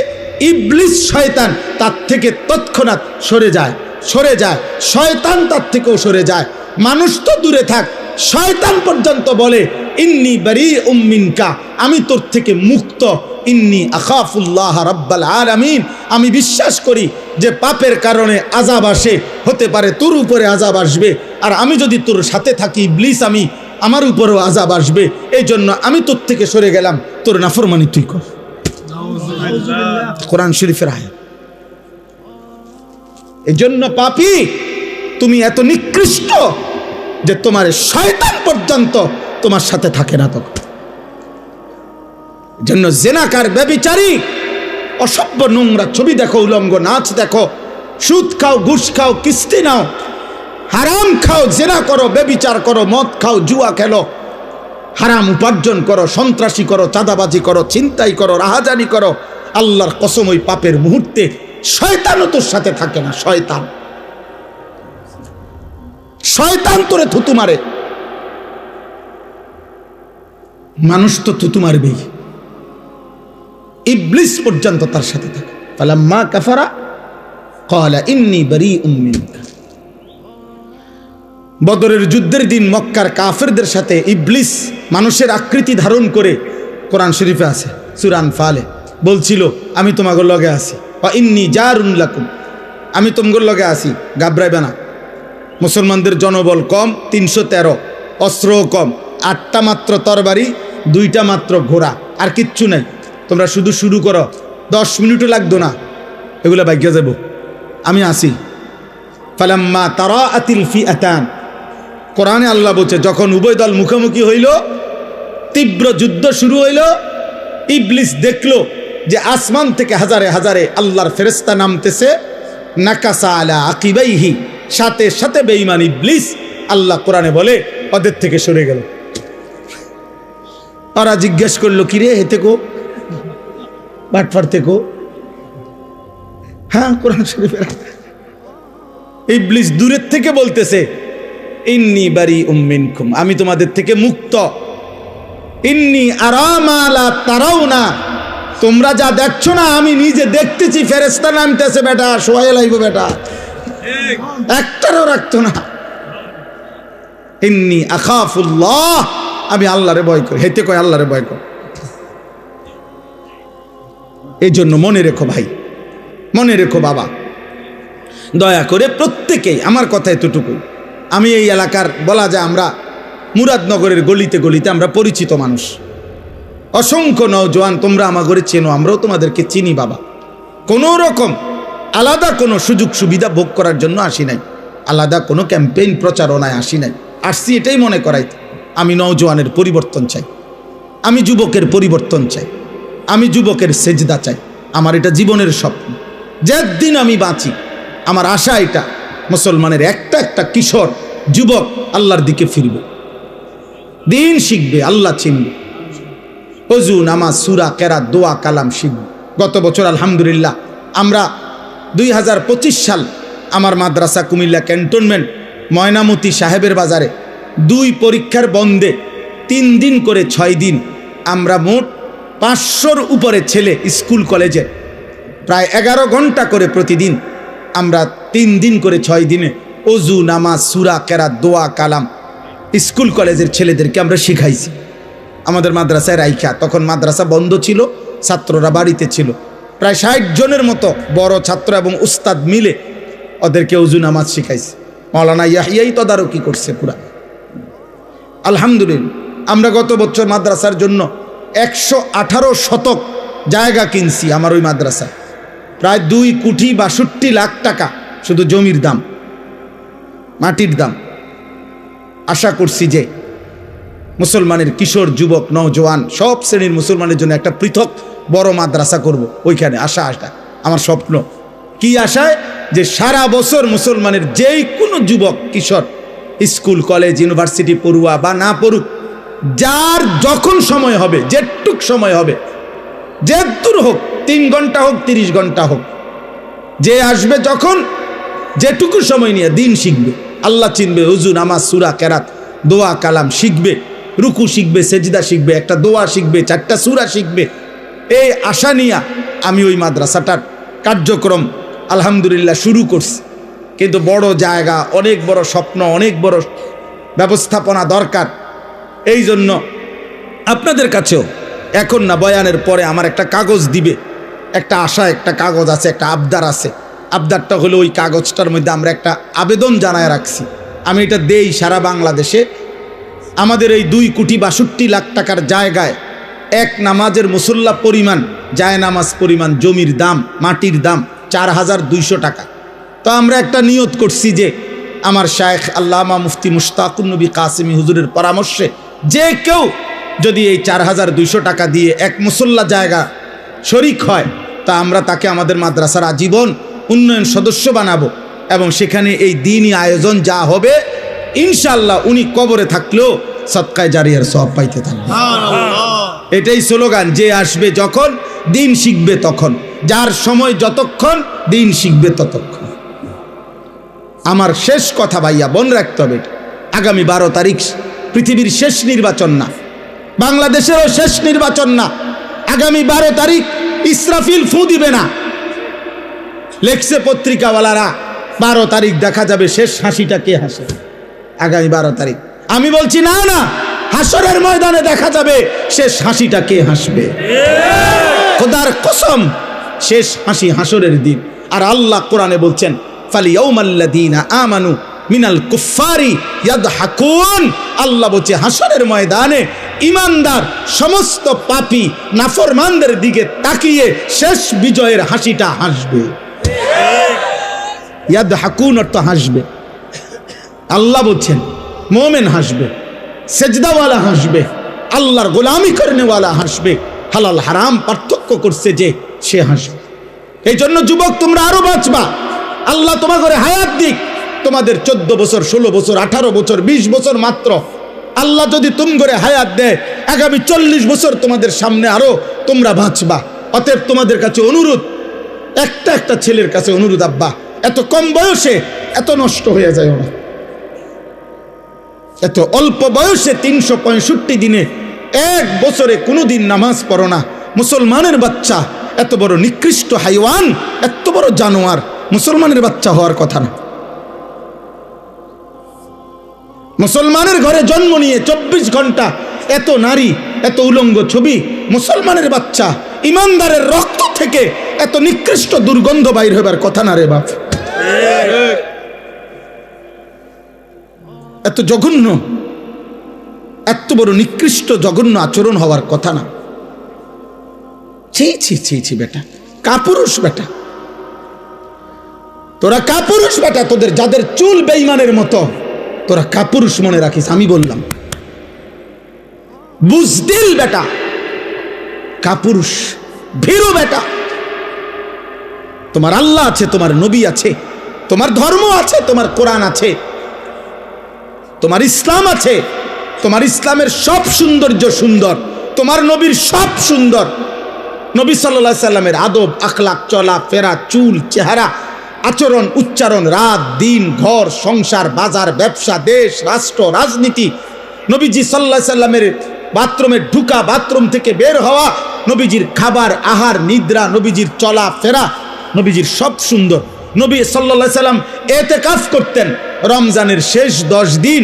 ইবলিস, শয়তান তার থেকে তৎক্ষণাৎ সরে যায়, সরে যায়, শয়তান তার থেকেও সরে যায়। মানুষ তো দূরে থাক, শয়তান পর্যন্ত বলে ইন্নী বারীউম মিনকা, আমি তোর থেকে মুক্ত, ইন্নী আখাফুল্লাহ রাব্বাল আলামিন, আমি বিশ্বাস করি যে পাপের কারণে আযাব আসে, হতে পারে তোর উপরে আযাব আসবে, আর আমি যদি তোর সাথে থাকি ইবলিস, আমি আমার উপরেও আযাব আসবে, এই জন্য আমি তোর থেকে সরে গেলাম, তোর নাফরমানি তুই কর। কোরআন শরীফের আয়াত। এই জন্য পাপী তুমি এত নিকৃষ্ট যে তোমার শয়তান পর্যন্ত তোমার সাথে থাকে না। তখন জন্য জেনাকার, ব্যভিচারী, অসভ্য, নোংরা ছবি দেখো, উলঙ্গ নাচ দেখো, সুদ খাও, ঘুষ খাও, কিস্তি নাও, হারাম খাও, জেনা করো, ব্যভিচার করো, মদ খাও, জুয়া খেলো, হারাম উপার্জন করো, সন্ত্রাসী করো, চাঁদাবাজি করো, ছিনতাই করো, রাহাজানি করো, আল্লাহর কসম ওই পাপের মুহূর্তে শয়তানও তোর সাথে থাকে না। শয়তান, শয়তান তোরে থুতু মারে, মানুষ তো থুতু মারবেই, ইবলিস পর্যন্ত তার সাথে থাকে। ফালাম্মা কাফারা ক্বালা ইন্নী বারীউম মিনকা। বদরের যুদ্ধের দিন মক্কার কাফেরদের সাথে ইবলিস মানুষের আকৃতি ধারণ করে, কোরআন শরীফে আছে সূরা আনফালে, বলছিল আমি তোমাগো লগে আছি, ওয়া ইন্নী জারুন লাকুম, আমি তোমাগো লগে আছি, ঘাবড়াইবে না। মুসলমানদের জনবল কম, 313, অস্ত্রও কম, 8টা মাত্র তরবারি, 2টা মাত্র ঘোড়া, আর কিচ্ছু নাই। তোমরা শুধু শুরু করো, 10 মিনিটও লাগতো না, এগুলা ভাগ্যে যাব, আমি আসি। ফালাম্মা তারাআতিল ফিআতান, কোরআনে আল্লাহ বলছে যখন উভয় দল মুখোমুখি হইল, তীব্র যুদ্ধ শুরু হইল, ইবলিস দেখলো যে আসমান থেকে হাজারে হাজারে আল্লাহর ফেরেশতা নামতেছে, নাকাসা আলা আকিবাইহি, সাথে সাথে বেঈমান ইবলিস, আল্লাহ কোরআনে বলে, ওদের থেকে সরে গেল। ওরা জিজ্ঞেস করলো, কিরে হেতে কো, বাটফার থেকো? হ্যাঁ, কোরআন শরীফের ইবলিস দূরের থেকে বলতেছে ইন্নী বারীউম মিনকুম, আমি তোমাদের থেকে মুক্ত, ইন্নী আরা মা লা তারাউনা, তোমরা যা দেখছো না আমি নিজে দেখতেছি। ফেরেশতা নামতেছে, বেটা শোয়া লাইব, বেটা একটারও রাখতো না। ইন্নী আখাফুল্লাহ, আমি আল্লাহরে ভয় করি, হেতে কয় আল্লাহরে ভয় কর। এই জন্য মনে রেখো ভাই, মনে রেখো বাবা, দয়া করে প্রত্যেকেই, আমার কথা এতটুকু, আমি এই এলাকার বলা যায় আমরা মুরাদনগরের গলিতে গলিতে আমরা পরিচিত মানুষ। অসংখ্য নওজোয়ান, তোমরা আমাগরে চেনো, আমরাও তোমাদেরকে চিনি বাবা। কোনো রকম আলাদা কোনো সুযোগ সুবিধা ভোগ করার জন্য আসি নাই, আলাদা কোনো ক্যাম্পেইন প্রচারণায় আসি নাই। আসছি এটাই মনে করাইতে, আমি নওজোয়ানের পরিবর্তন চাই, আমি যুবকের পরিবর্তন চাই, আমি যুবকের সেজদা চাই। আমার এটা জীবনের স্বপ্ন। যেদিন আমি বাঁচি আমার আশা এটা, মুসলমানের একটা একটা কিশোর যুবক আল্লাহর দিকে ফিরবে, দিন শিখবে, আল্লাহ চিনবে, ওযু নামাজ সূরা কেরাত দোয়া কালাম শিখবে। গত বছর আলহামদুলিল্লাহ আমরা 2025 সাল আমার মাদ্রাসা কুমিল্লা ক্যান্টনমেন্ট ময়নামতি সাহেবের বাজারে 2 পরীক্ষার বন্ধে 3 দিন করে 6 দিন আমরা মোট 500-র উপরে ছেলে স্কুল কলেজে প্রায় 11 ঘন্টা করে প্রতিদিন আমরা 3 দিন করে 6 দিনে ওযু নামাজ সূরা কেরাত দোয়া কালাম স্কুল কলেজের ছেলেদেরকে আমরা শিখাইছি আমাদের মাদ্রাসায় রাইখা। তখন মাদ্রাসা বন্ধ ছিল, ছাত্ররা বাড়িতে ছিল। প্রায় 60 জনের মতো বড় ছাত্র এবং উস্তাদ মিলে ওদেরকে ওযু নামাজ শিখাইছে। মাওলানা ইয়াহিয়াই তদারকি করছে পুরা। আলহামদুলিল্লাহ আমরা গত বছর মাদ্রাসার জন্য 118 শতক জায়গা কিনছি। আমার ওই মাদ্রাসায় প্রায় 2,62 লাখ টাকা শুধু জমির দাম, মাটির দাম। আশা করছি যে মুসলমানের কিশোর যুবক নওজোয়ান সব শ্রেণীর মুসলমানের জন্য একটা পৃথক বড় মাদ্রাসা করব ওইখানে। আশা আমার স্বপ্ন। কি আশায়? যে সারা বছর মুসলমানের যেই কোনো যুবক কিশোর স্কুল কলেজ ইউনিভার্সিটি পড়ুয়া বা না পড়ুক, যার যখন সময় হবে, যেটুক সময় হবে, যেদূর হোক, 3 ঘন্টা হোক 30 ঘন্টা হোক, যে আসবে যখন যেটুকু সময় নিয়ে দিন শিখবে, আল্লাহ চিনবে, ওযু নামাজ সূরা কেরাত দোয়া কালাম শিখবে, রুকু শিখবে, সেজদা শিখবে, একটা দোয়া শিখবে, 4টা সূরা শিখবে। এই আশা নিয়ে আমি ওই মাদ্রাসাটার কার্যক্রম আলহামদুলিল্লাহ শুরু করছি। কিন্তু বড় জায়গা, অনেক বড় স্বপ্ন, অনেক বড় ব্যবস্থাপনা দরকার। এই জন্য আপনাদের কাছেও এখন না, বয়ানের পরে আমার একটা কাগজ দিবে, একটা আশা, একটা কাগজ আছে, একটা আবদার আছে। আবদারটা হলো ওই কাগজটার মধ্যে আমরা একটা আবেদন জানায় রাখছি। আমি এটা দেই সারা বাংলাদেশে। আমাদের এই 2,62 লাখ টাকার জায়গায় এক নামাজের মুসল্লা পরিমাণ, জায় নামাজ পরিমাণ জমির দাম, মাটির দাম 4,200 টাকা। তো আমরা একটা নিয়ত করছি যে আমার শায়েখ আল্লামা মুফতি মুশতাকুন নবী কাসেমি হুজুরের পরামর্শে যে কেউ যদি এই 4,200 টাকা দিয়ে এক মুসল্লা জায়গা শরিক হয়, তা আমরা তাকে আমাদের মাদ্রাসার আজীবন উন্নয়ন সদস্য বানাবো এবং সেখানে এই দিনই আয়োজন যা হবে ইনশাআল্লাহ উনি কবরে থাকলেও সদকায়ে জারিয়ার সওয়াব পাইতে থাকবে। এটাই স্লোগান, যে আসবে যখন দিন শিখবে তখন, যার সময় যতক্ষণ দিন শিখবে ততক্ষণ। আমার শেষ কথা ভাইয়া, বোন রাখতে হবে, আগামী 12 তারিখ পৃথিবীর শেষ নির্বাচন না, বাংলাদেশেরও শেষ নির্বাচন না। আগামী 12 তারিখ ইসরাফিল ফু দিবে না। লেখছে পত্রিকাওয়ালারা 12 তারিখ দেখা যাবে শেষ হাসিটা কে হাসে। আগামী 12 তারিখ আমি বলছি না না, হাসরের ময়দানে দেখা যাবে শেষ হাসিটা কে হাসবে। খোদার কসম, শেষ হাসি হাসরের দিন। আর আল্লাহ কোরআনে বলছেন, ফালিয়াউমাল্লাযীনা আমানু মিনাল কুফফারি ইয়াদহাকুন। আল্লাহ বলছে হাসরের ময়দানে ঈমানদার সমস্ত পাপী নাফরমানদের দিকে তাকিয়ে শেষ বিজয়ের হাসিটা হাসবে। ইয়াদহাকুন অর্থ হাসবে। আল্লাহ বলছেন মুমিন হাসবে, সেজদাওয়ালা হাসবে, আল্লাহর গোলামি করেনেওয়ালা হাসবে, হালাল হারাম পার্থক্য করছে যে সে হাসবে। এই জন্য যুবক তোমরা আরো বাঁচবা। আল্লাহ তোমাদের হায়াত দিক, তোমাদের 14 বছর 16 বছর 18 বছর 20 বছর মাত্র। আল্লাহ যদি তুম করে হায়াত দেয়, আগামী 40 বছর তোমাদের সামনে আরো তোমরা বাঁচবা। অতএব তোমাদের কাছে অনুরোধ, একটা ছেলের কাছে অনুরোধ, আব্বা এত কম বয়সে এত নষ্ট হয়ে যায় না। এত অল্প বয়সে 365 দিনে 1 বছরে কোনোদিন নামাজ পড়ো না। মুসলমানের বাচ্চা এত বড় নিকৃষ্ট হাইওয়ান, এত বড় জানোয়ার মুসলমানের বাচ্চা হওয়ার কথা না। মুসলমানের ঘরে জন্ম নিয়ে 24 ঘন্টা এত নারী, এত উলঙ্গ ছবি, মুসলমানের বাচ্চা ইমানদারের রক্ত থেকে এত নিকৃষ্ট দুর্গন্ধ বাইর হবার কথা না রে বাপ। এত জঘন্য এত বড় নিকৃষ্ট জঘন্য আচরণ হওয়ার কথা না। ছি ছি ছি ছি বেটা, কাপুরুষ বেটা, তোরা কাপুরুষ বেটা, তোদের যাদের চুল বেঈমানের মতো, তোরা কাপুরুষ মনে রাখিস। আমি বললাম বুজদিল বেটা, কাপুরুষ, ভীরু বেটা। তোমার আল্লাহ আছে, তোমার নবী আছে, তোমার ধর্ম আছে, তোমার কোরআন আছে, তোমার ইসলাম আছে, তোমার ইসলামের সব সৌন্দর্য সুন্দর, তোমার নবীর সব সুন্দর। নবী সাল্লাল্লাহু আলাইহি সাল্লামের আদব, আখলাক, চলা ফেরা, চুল, চেহারা, আচরণ, উচ্চারণ, রাত দিন, ঘর সংসার, বাজার, ব্যবসা, দেশ রাষ্ট্র, রাজনীতি, নবীজি সাল্লাল্লাহু আলাইহি সাল্লামের বাথরুমে ঢুকা, বাথরুম থেকে বের হওয়া, নবীজির খাবার, আহার, নিদ্রা, নবীজির চলা ফেরা, নবীজির সব সুন্দর। নবী সাল্লাল্লাহু আলাইহি সাল্লাম ইতিকাফ করতেন রমজানের শেষ 10 দিন।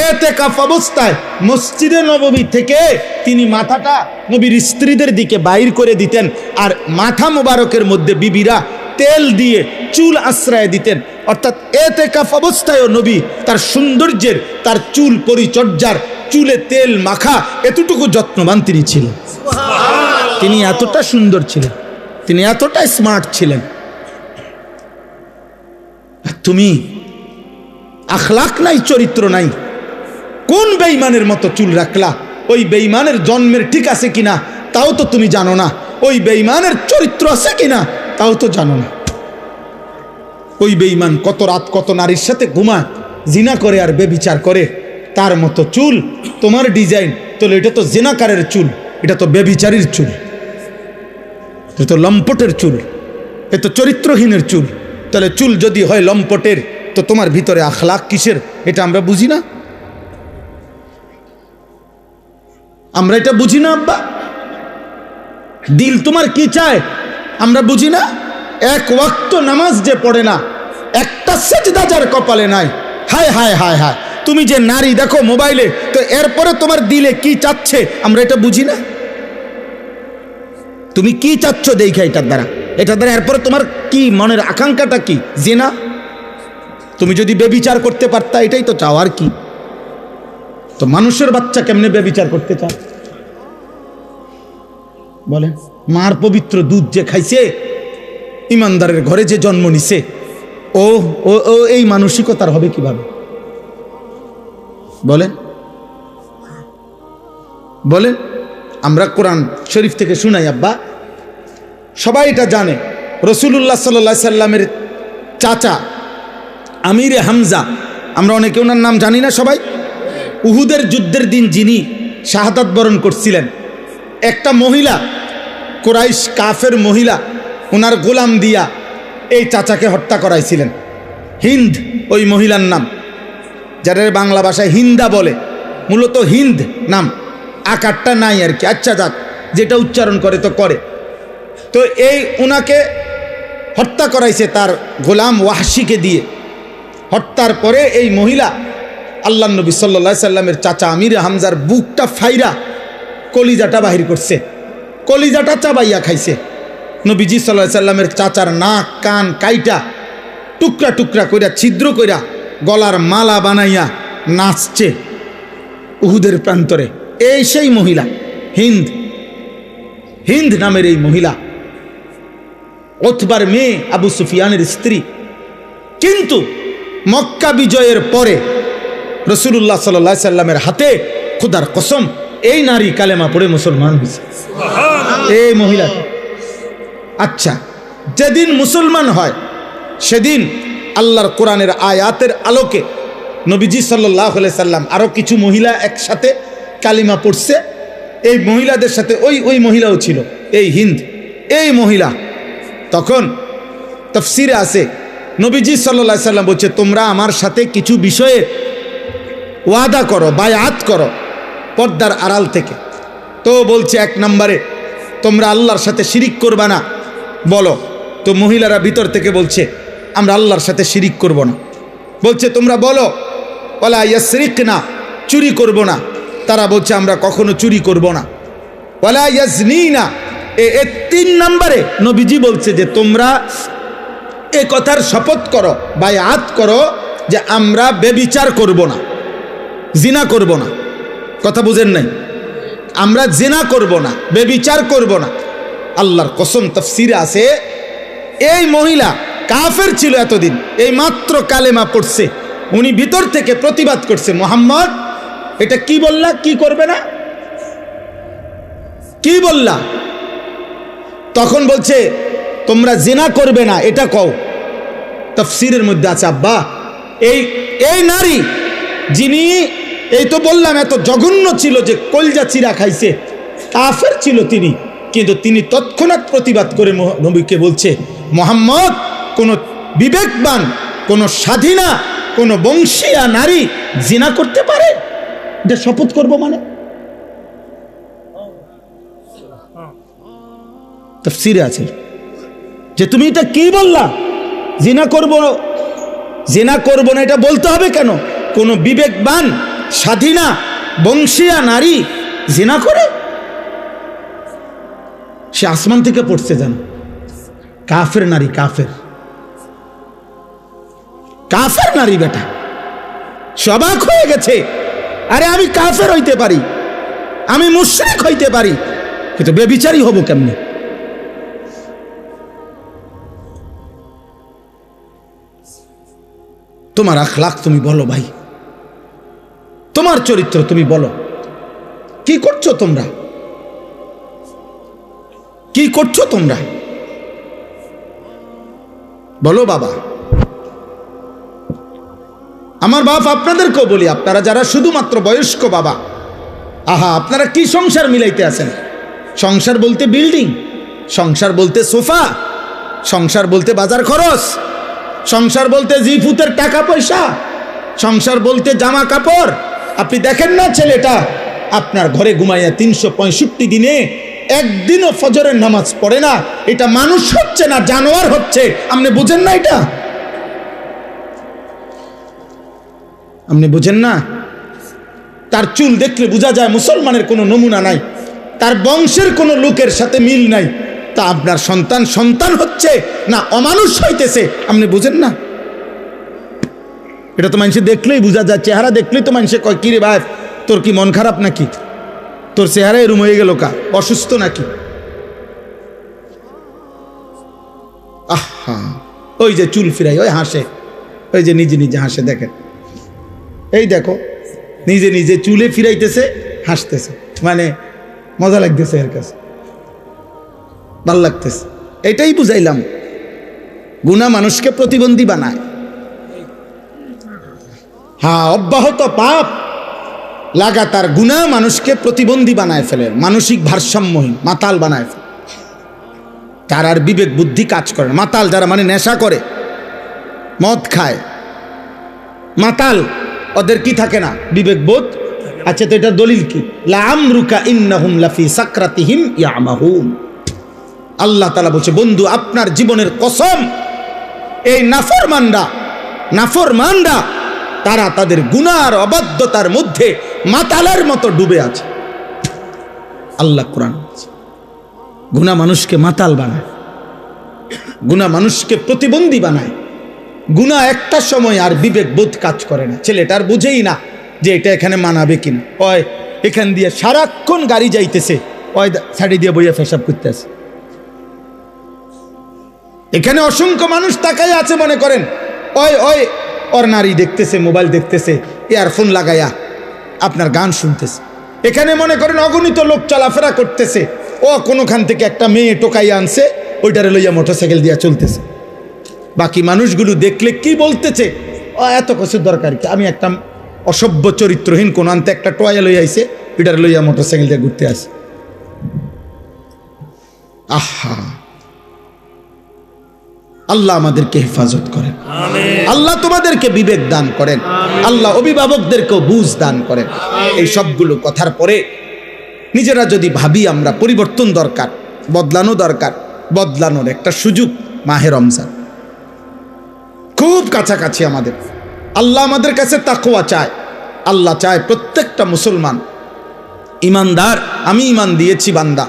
ইতিকাফ অবস্থায় মসজিদে নববী থেকে তিনি মাথাটা নবীর স্ত্রীদের দিকে বাইর করে দিতেন, আর মাথা মোবারকের মধ্যে বিবিরা তেল দিয়ে চুল আশ্রয় দিতেন। অর্থাৎ ইতিকাফ অবস্থায়ও নবী তার সৌন্দর্যের, তার চুল পরিচর্যার, চুলে তেল মাখা, এতটুকু যত্নবান তিনি ছিলেন। তিনি এতটা সুন্দর ছিলেন, তিনি এতটা স্মার্ট ছিলেন। তুমি আখলাক নাই, চরিত্র নাই, কোন বেঈমানের মতো চুল রাখলা? ওই বেঈমানের জন্মের ঠিক আছে কিনা তাও তো তুমি জানো না, ওই বেঈমানের চরিত্র আছে কিনা তাও তো জানো না। ওই বেঈমান কত রাত কত নারীর সাথে ঘুমায়, জিনা করে আর বেবিচার করে, তার মতো চুল তোমার ডিজাইন, তাহলে এটা তো জিনাকারের চুল, এটা তো বেবিচারীর চুল, এটা তো লম্পটের চুল, এ তো চরিত্রহীনের চুল। তাহলে চুল যদি হয় লম্পটের, তো তোমার ভিতরে আখলাক কিসের? এটা আমরা বুঝি না, আমরা এটা বুঝি না আব্বা। দিল তোমার কি চায় আমরা বুঝি না। এক ওয়াক্ত নামাজ যে পড়ে না, একটা সেজদা যার কপালে নাই, হায় হায় হায় হায়। তুমি যে নারী দেখো মোবাইলে, তো এরপরে তোমার দিলে কি চাচ্ছে আমরা এটা বুঝি না। তুমি কি চাচ্ছ দেখে এটার দ্বারা, এটার দ্বারা এরপরে তোমার কি মনের আকাঙ্ক্ষাটা কি? জিনা। তুমি যদি বেবিচার করতে পারতা, এটাই তো চাও, আর কি? তো মানুষের বাচ্চা কেমনে বেবিচার করতে চায় বলে? মার পবিত্র দুধ যে খাইছে, ইমানদারের ঘরে যে জন্ম নিছে, ও ও ও এই মানসিকতার হবে কিভাবে বলেন? বলেন। আমরা কোরআন শরীফ থেকে শুনাই আব্বা, সবাই এটা জানে। রাসূলুল্লাহ সাল্লাল্লাহু আলাইহি সাল্লামের চাচা আমিরে হামজা, আমরা অনেকে ওনার নাম জানি না সবাই, উহুদের যুদ্ধের দিন যিনি শাহাদাত বরণ করছিলেন, একটা মহিলা, কুরাইশ কাফের মহিলা, ওনার গোলাম দিয়া এই চাচাকে হত্যা করাইছিলেন। হিন্দ ওই মহিলার নাম, যাদের বাংলা ভাষায় হিন্দা বলে, মূলত হিন্দ নাম, আকারটা নাই আর কি। আচ্ছা যাক, যেটা উচ্চারণ করে তো করে। তো এই উনাকে হত্যা করাইছে তার গোলাম ওয়াহশিকে দিয়ে। হত্যার পরে এই মহিলা আল্লাহ নবী সাল্লাল্লাহু আলাইহি সাল্লামের চাচা আমিরে হামজার বুকটা ফাইরা কলিজাটা বাহির করছে, কলিজাটা চাবাইয়া খাইছে। নবীজি সাল্লাল্লাহু আলাইহি সাল্লামের চাচার নাক কান কাইটা টুকরা টুকরা কইরা ছিদ্র কইরা গলার মালা বানাইয়া নাচছে উহুদের প্রান্তরে। এই সেই মহিলা হিন্দ, হিন্দ নামের এই মহিলা উতবার মেয়ে, আবু সুফিয়ানের স্ত্রী। কিন্তু মক্কা বিজয়ের পরে রাসূলুল্লাহ সাল্লাল্লাহু আলাইহি সাল্লামের হাতে খোদার কসম এই নারী কালেমা পড়ে মুসলমান হয়েছে, এই মহিলা। আচ্ছা, যেদিন মুসলমান হয় সেদিন আল্লাহর কোরআনের আয়াতের আলোকে নবীজি সাল্লাল্লাহু আলাইহি সাল্লাম আরো কিছু মহিলা একসাথে কালিমা পড়ছে। এই মহিলাদের সাথে ওই মহিলাও ছিল, এই হিন্দ, এই মহিলা। তখন তাফসীরে আছে নবীজি সাল্লাল্লাহু আলাইহি সাল্লাম বলছে, তোমরা আমার সাথে কিছু বিষয়ে ওয়াদা করো, বায়াত করো পর্দার আড়াল থেকে। তো বলছে, এক নম্বরে তোমরা আল্লাহর সাথে শিরিক করবা না, বলো। তো মহিলারা ভিতর থেকে বলছে, আমরা আল্লাহর সাথে শিরিক করব না। বলছে, তোমরা বলো ওয়ালা ইয়াসরিকনা, চুরি করব না। তারা বলছে, আমরা কখনো চুরি করব না। ওয়ালা ইয়াজনিনা, এ 3 নম্বরে নবীজি বলছে যে তোমরা এ কথার শপথ করো, বায়াত করো যে আমরা বেবিচার করব না, জিনা করব না। কথা বুঝেন নাই? আমরা জিনা করব না, বেবিচার করব না। আল্লাহর কসম, তাফসীরে আছে এই মহিলা কাফের ছিল এতদিন, এই মাত্র কালেমা পড়ছে, উনি ভিতর থেকে প্রতিবাদ করছে, মুহাম্মদ এটা কি বললা, কি করবে না, কি বললা? তখন বলছে তোমরা জিনা করবে না, এটা কও। তাফসীরের মধ্যে আছে আব্বা, এই নারী যিনি, এই তো বললাম এত জঘন্য ছিল যে কলজা চিরা খাইছে, কাফের ছিল তিনি, কিন্তু তিনি তৎক্ষণাৎ প্রতিবাদ করে নবীকে বলছে, মুহাম্মদ কোন বিবেকবান, কোন স্বাধীনা, কোন বংশীয়া নারী জিনা করতে পারে? এটা শপথ করব মানে? তাফসীরে আছে যে তুমি এটা কি বললা, জিনা করব, জিনা করব না এটা বলতে হবে কেন? কোন বিবেকবান স্বাধীনা বংশীয়া নারী জিনা করে? সে আসমান থেকে পড়ছে, জানো, কাফের নারী, কাফের কাফের নারী, বেটা সবাক হয়ে গেছে। আরে আমি কাফের হইতে পারি, আমি মুশরিক হইতে পারি, কিন্তু বেবিচারী হব কেমনে? তোমার আখলাক তুমি বলো ভাই, তোমার চরিত্র তুমি বলো, কি করছো তোমরা, কি করছো তোমরা বলো বাবা। আমার বাপ আপনাদেরকেও বলি, আপনারা যারা শুধুমাত্র বয়স্ক বাবা, আহা আপনারা কি সংসার মিলাইতে আছেন? সংসার বলতে বিল্ডিং, সংসার বলতে সোফা, সংসার বলতে বাজার খরচ, সংসার বলতে জিফুতের টাকা পয়সা, সংসার বলতে জামা কাপড়। আপনি দেখেন না ছেলেটা আপনার ঘরে ঘুমাইয়া 365 দিনে একদিনও ফজরের নামাজ পড়ে না, এটা মানুষ হচ্ছে না, জানোয়ার হচ্ছে। আপনি বুঝেন না এটা? আপনি বুঝেন না? তার চুল দেখলে বোঝা যায় মুসলমানের কোনো নমুনা নাই, তার বংশের কোনো লোকের সাথে মিল নাই। তা আপনার সন্তান সন্তান হচ্ছে না অমানুষ হইতেছে, আপনি বুঝেন না? এটা তো মানুষে দেখলেই বোঝা যায়, চেহারা দেখলেই তো মানুষে কয়, কিরে ভাই তোর কি মন খারাপ নাকি, তোর চেহারা এরম হয়ে গেল কা, অসুস্থ নাকি? আহা, ওই যে চুল ফিরাই, ওই হাসে, ওই যে নিজে নিজে হাসে, দেখেন এই দেখো নিজে নিজে চুলে ফিরাইতেছে, হাসতেছে, মানে মজা লাগতেছে, এর কাছে ভাল লাগতেছে। এটাই বুঝাইলাম, গুনাহ মানুষকে প্রতিবন্ধী বানায়। হ্যাঁ, অব্যাহত পাপ লাগাতার গুনাহ মানুষকে প্রতিবন্ধী বানায় ফেলে, মানসিক ভারসাম্যহীন, মাতাল বানায় ফেলে। তার আর বিবেক বুদ্ধি কাজ করে না। মাতাল যারা, মানে নেশা করে, মদ খায়, মাতাল, ওদের কি থাকে না? বিবেক বোধ। আচ্ছা, তো এটা দলিল কি? লাআমরুকা ইন্নাহুম লাফি সাকরাতিহিম ইয়ামাহুন। আল্লাহ তাআলা বলছে, বন্ধু আপনার জীবনের কসম, এই নাফরমানরা তারা তাদের গুনার অবাধ্যতার মধ্যে মাতালের মতো ডুবে আছে। আল্লাহ কোরআন বলছে, গুনাহ মানুষকে মাতাল বানায়, গুনাহ মানুষকে প্রতিবন্ধী বানায়। গুনাহ একটা সময় আর বিবেক বোধ কাজ করে না, ছেলেটার বুঝেই না যে এটা এখানে মানাবে কিনা। ওই এখান দিয়ে সারাক্ষণ গাড়ি যাইতেছে, ওই ছাড়ি দিয়ে বইয়া পেশাব করতেছে। এখানে অসংখ্য মানুষ তাকাই আছে, মনে করেন ওর নারী দেখতেছে, মোবাইল দেখতেছে, ইয়ারফোন লাগাইয়া আপনার গান শুনতেছে। এখানে মনে করেন অগণিত লোক চলাফেরা করতেছে, ও কোনোখান থেকে একটা মেয়ে টোকাইয়া আনছে, ওইটারে লইয়া মোটরসাইকেল দিয়া চলতেছে। বাকি মানুষগুলো দেখলে কি বলতেছে, ও এত কিছুর দরকার কি, আমি একটা অসভ্য চরিত্রহীন কোন আনতে একটা টয়া লইয়া আইছে, ওইটারে লইয়া মোটরসাইকেল দিয়ে ঘুরতে আসে। আহা, আল্লাহ আমাদেরকে হেফাজত করেন, আল্লাহ তোমাদেরকে বিবেক দান করেন, আল্লাহ অভিভাবকদেরকেও বুঝ দান করেন। এই সবগুলো কথার পরে নিজেরা যদি ভাবি আমরা পরিবর্তন দরকার, বদলানো দরকার, বদলানোর একটা সুযোগ মাহে রমজান খুব কাছাকাছি আমাদের। আল্লাহ আমাদের কাছে তাকওয়া চায়, আল্লাহ চায় প্রত্যেকটা মুসলমান ইমানদার। আমি ইমান দিয়েছি বান্দা,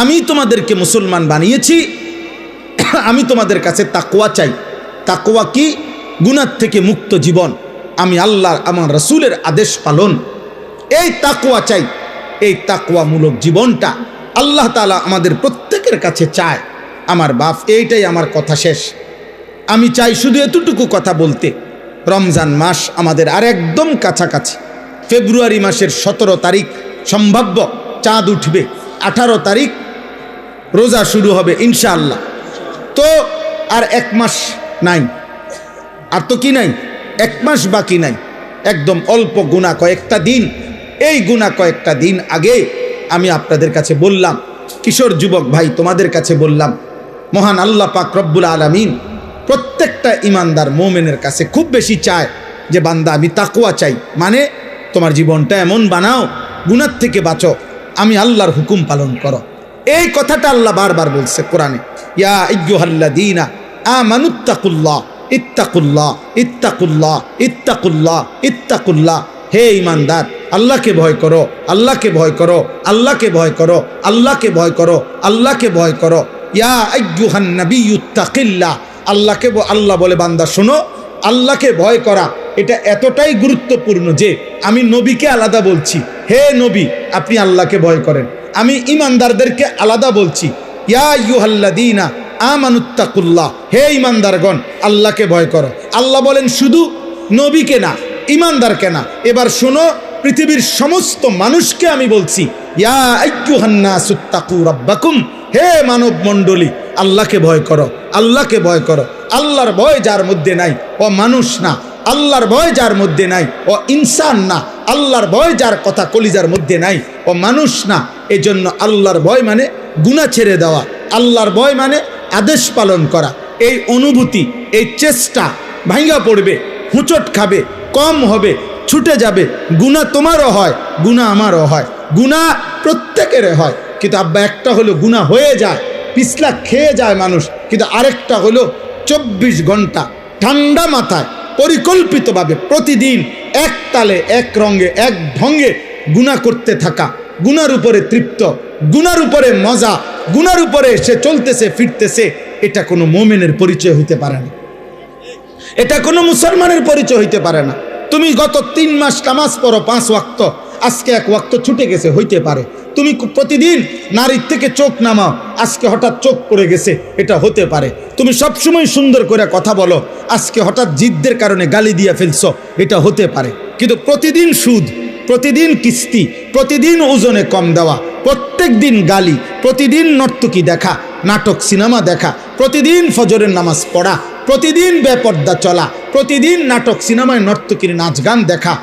আমি তোমাদেরকে মুসলমান বানিয়েছি, আমি তোমাদের কাছে তাকওয়া চাই। তাকওয়া কি? গুনাহ থেকে মুক্ত জীবন, আমি আল্লাহ আমার রাসূলের আদেশ পালন, এই তাকওয়া চাই। এই তাকওয়ামূলক জীবনটা আল্লাহ তাআলা আমাদের প্রত্যেকের কাছে চায়। আমার বাপ, এইটাই আমার কথা শেষ। আমি চাই শুধু এতটুকু কথা বলতে, রমজান মাস আমাদের আর একদম কাছাকাছি। ফেব্রুয়ারি মাসের 17 তারিখ সম্ভাব্য চাঁদ উঠবে, 18 তারিখ রোজা শুরু হবে ইনশাআল্লাহ। তো আর 1 মাস নাই, আর তো কি নাই, 1 মাস বাকি নাই, একদম অল্প গুণা কয়েকটা দিন। এই গুণা কয়েকটা দিন আগে আমি আপনাদের কাছে বললাম, কিশোর যুবক ভাই তোমাদের কাছে বললাম, মহান আল্লাহ পাক রব্বুল আলামিন প্রত্যেকটা ইমানদার মোমেনের কাছে খুব বেশি চায় যে বান্দা আমি তাকওয়া চাই, মানে তোমার জীবনটা এমন বানাও, গুনার থেকে বাঁচো, আমি আল্লাহর হুকুম পালন করো। এই কথাটা আল্লাহ বারবার বলছে কোরআনে, ইয়া আইয়ুহাল্লাযীনা আমানুত্তাকুল্লাহ ইত্তাকুল্লাহ ইত্তাকুল্লাহ ইত্তাকুল্লাহ ইত্তাকুল্লাহ। হে ইমানদার, আল্লাহকে ভয় করো, আল্লাহকে ভয় করো, আল্লাহকে ভয় করো, আল্লাহকে ভয় করো, আল্লাহকে ভয় করো। ইয়া আইয়ুহান নাবিয়্যুত্তাকিল্লাহ। আল্লাহকে আল্লাহ বলে বান্দা শোনো, আল্লাহকে ভয় করা এটা এতটাই গুরুত্বপূর্ণ যে আমি নবীকে আলাদা বলছি, হে নবী আপনি আল্লাহকে ভয় করেন। আমি ইমানদারদেরকে আলাদা বলছি, ইয়া আইয়ুহাল্লাযীনা আমানুত্তাকুল্লাহ। হে ইমানদারগণ, আল্লাহকে ভয় করো। আল্লাহ বলেন শুধু নবীকে না, ইমানদারকে না। এবার শোনো, পৃথিবীর সমস্ত মানুষকে আমি বলছি, ইয়া আইয়ুহান নাসুত্তাকু রাব্বাকুম। হে মানব মণ্ডলী, আল্লাহকে ভয় করো, আল্লাহকে ভয় করো। আল্লাহর ভয় যার মধ্যে নাই ও মানুষ না, আল্লাহর ভয় যার মধ্যে নাই ও ইনসান না, আল্লাহর ভয় যার কথা কলিজার মধ্যে নাই ও মানুষ না। এজন্য আল্লাহর ভয় মানে গুনাহ ছেড়ে দেওয়া, আল্লাহর ভয় মানে আদেশ পালন করা। এই অনুভূতি, এই চেষ্টা ভাঙ্গা পড়বে, হুঁচট খাবে, কম হবে, ছুটে যাবে। গুনাহ তোমারও হয়, গুনাহ আমারও হয়, গুনাহ প্রত্যেকের হয়। কিন্তু আব্বা একটা হলো গুনাহ হয়ে যায়, পিছলা খেয়ে যায় মানুষ, কিন্তু আরেকটা হলো 24 ঘন্টা ঠান্ডা মাথায় পরিকল্পিতভাবে প্রতিদিন এক তালে, এক রঙে, এক ঢঙ্গে গুনাহ করতে থাকা, গুনার উপরে তৃপ্ত, গুনার উপরে মজা, গুনার উপরে সে চলতেছে ফিরতেছে। এটা কোনো মোমেনের পরিচয় হইতে পারে না, এটা কোনো মুসলমানের পরিচয় হইতে পারে না। তুমি গত 3 মাস নামাজ পড়ো 5 ওয়াক্ত, আজকে 1 ওয়াক্ত ছুটে গেছে, হইতে পারে। তুমি প্রতিদিন নারীর থেকে চোখ নামাও, আজকে হঠাৎ চোখ পড়ে গেছে, এটা হতে পারে। তুমি সবসময় সুন্দর করে কথা বলো, আজকে হঠাৎ জিদ্দের কারণে গালি দিয়ে ফেলছো, এটা হতে পারে। কিন্তু প্রতিদিন সুদ, প্রতিদিন কিস্তি, প্রতিদিন ওজনে কম দেওয়া, প্রত্যেক দিন গালি, প্রতিদিন নর্তকী দেখা, নাটক সিনেমা দেখা, প্রতিদিন ফজরের নামাজ পড়া, প্রতিদিন বেপর্দা চলা, প্রতিদিন নাটক সিনেমায় নর্তকীর নাচ গান দেখা,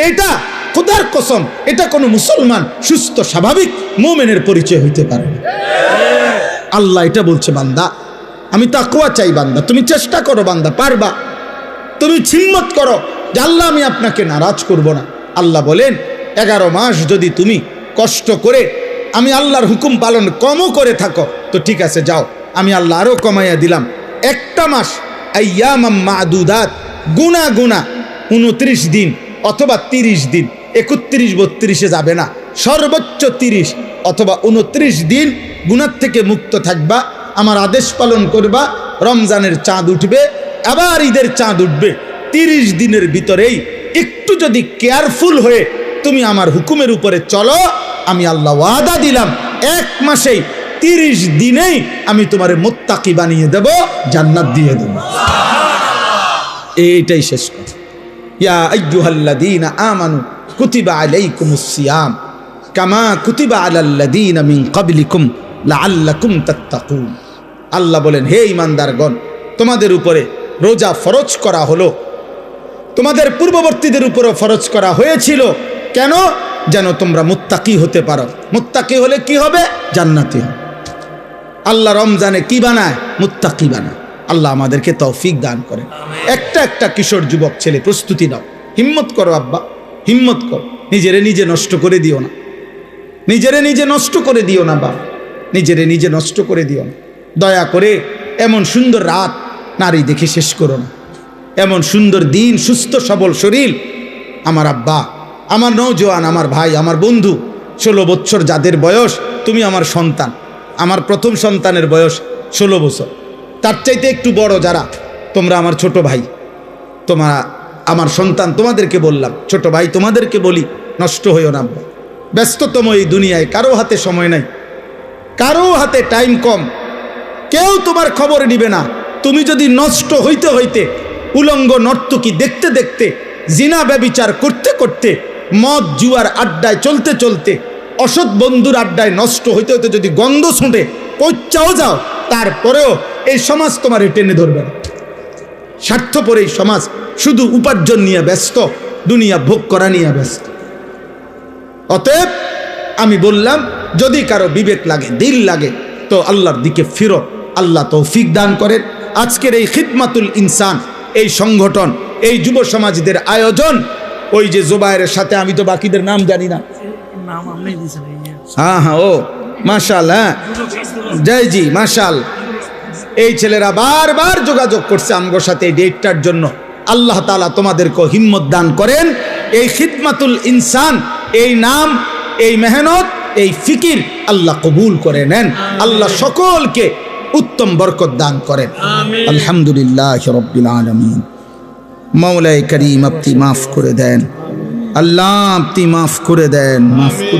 এটা খোদার কসম এটা কোনো মুসলমান সুস্থ স্বাভাবিক মুমিনের পরিচয় হইতে পারে না। আল্লাহ এটা বলছে, বান্দা আমি তাকওয়া চাই, বান্দা তুমি চেষ্টা করো, বান্দা পারবা, তুমি হিম্মত করো যে আল্লাহ আমি আপনাকে নারাজ করব না। আল্লাহ বলেন 11 মাস যদি তুমি কষ্ট করে আমি আল্লাহর হুকুম পালন কমও করে থাকো তো ঠিক আছে, যাও আমি আল্লাহ আরও কমাইয়া দিলাম। একটা মাস আইয়ামাম মাদুদাত, গুনা গুনা 29 দিন অথবা 30 দিন, 31 32-এ যাবে না, সর্বোচ্চ 30 অথবা 29 দিন গুনার থেকে মুক্ত থাকবা, আমার আদেশ পালন করবা। রমজানের চাঁদ উঠবে, আবার ঈদের চাঁদ উঠবে, 30 দিনের ভিতরেই একটু যদি কেয়ারফুল হয়ে তুমি আমার হুকুমের উপরে চলো, আমি আল্লাহ ওয়াদা দিলাম 1 মাসেই 30 দিনেই আমি তোমারে মুত্তাকি বানিয়ে দেব, জান্নাত দিয়ে দেব। এইটাই শেষ কথা। ইয়া আইয়ুহাল্লাযীনা আমানু কুতিবা আলাইকুমুস সিয়াম কামা কুতিবা আলাল্লাযীনা মিন ক্বাবলিকুম লাআল্লাকুম তাত্তাকুন। আল্লাহ বলেন, হে ঈমানদারগণ, তোমাদের উপরে রোজা ফরজ করা হলো, তোমাদের পূর্ববর্তীদের উপরও ফরজ করা হয়েছিল। কেন? যেন তোমরা মুত্তাকি হতে পারো। মুত্তাকি হলে কি হবে? জান্নাতি হবে। আল্লাহ রমজানে কি বানায়? মুত্তাকি বানায়। আল্লাহ আমাদেরকে তৌফিক দান করেন। একটা কিশোর যুবক ছেলে প্রস্তুতি নাও, হিম্মত করো আব্বা, হিম্মত করো। নিজেরে নিজে নষ্ট করে দিও না, নিজেরে নিজে নষ্ট করে দিও না বাবা, নিজেরে নিজে নষ্ট করে দিও না। দয়া করে এমন সুন্দর রাত নারী দেখে শেষ করো না, এমন সুন্দর দিন, সুস্থ সবল শরীর। আমার আব্বা, আমার নওজোয়ান, আমার ভাই, আমার বন্ধু, 16 বছর যাদের বয়স, তুমি আমার সন্তান। আমার প্রথম সন্তানের বয়স 16 বছর, তার চাইতে একটু বড় যারা, তোমরা আমার ছোট ভাই, তোমরা আমার সন্তান, তোমাদেরকে বললাম, ছোট ভাই তোমাদেরকে বলি, নষ্ট হইও না। ব্যস্ততম এই দুনিয়ায় কারো হাতে সময় নাই, কারো হাতে টাইম কম, কেউ তোমার খবর নিবে না। তুমি যদি নষ্ট হইতে হইতে, উলঙ্গ নর্তকী দেখতে দেখতে, জিনা ব্যভিচার করতে করতে, মদ জুয়ার আড্ডায় চলতে চলতে, অসৎ বন্ধুর আড্ডায় নষ্ট হইতে হইতে যদি গন্ধ ছুঁটে পৌঁছাও যাও, তারপরেও এই সমাজ তোমার টেনে ধরবে না। স্বার্থপর এই সমাজ শুধু উপার্জন নিয়ে ব্যস্ত, দুনিয়া ভোগ করা নিয়ে ব্যস্ত। অতএব আমি বললাম, যদি কারো বিবেক লাগে, দিল লাগে, তো আল্লাহর দিকে ফিরো। আল্লাহ তৌফিক দান করেন। আজকের এই খিদমাতুল ইনসান, এই সংগঠন, এই যুব সমাজদের আয়োজন, ওই যে জুবায়েরের সাথে, আমি তো বাকিদের নাম জানি না। হ্যাঁ হ্যাঁ, ও মাশাল, হ্যাঁ জয় জি মাশাল। এই ছেলেরা বারবার যোগাযোগ করছে আমগোর সাথে এই ডেটটার জন্য। আল্লাহ তাআলা তোমাদেরকে হিম্মত দান করেন। এই খিদমাতুল ইনসান, এই নাম, এই মেহনত, এই ফিকির আল্লাহ কবুল করে নেন। আল্লাহ সকলকে উত্তম বরকত দান করেন। আলহামদুলিল্লাহ রাব্বিল আলামিন। মাওলায়ে করিম আপনি মাফ করে দেন, আল্লাহ আপনি মাফ করে দেন, মাফ করে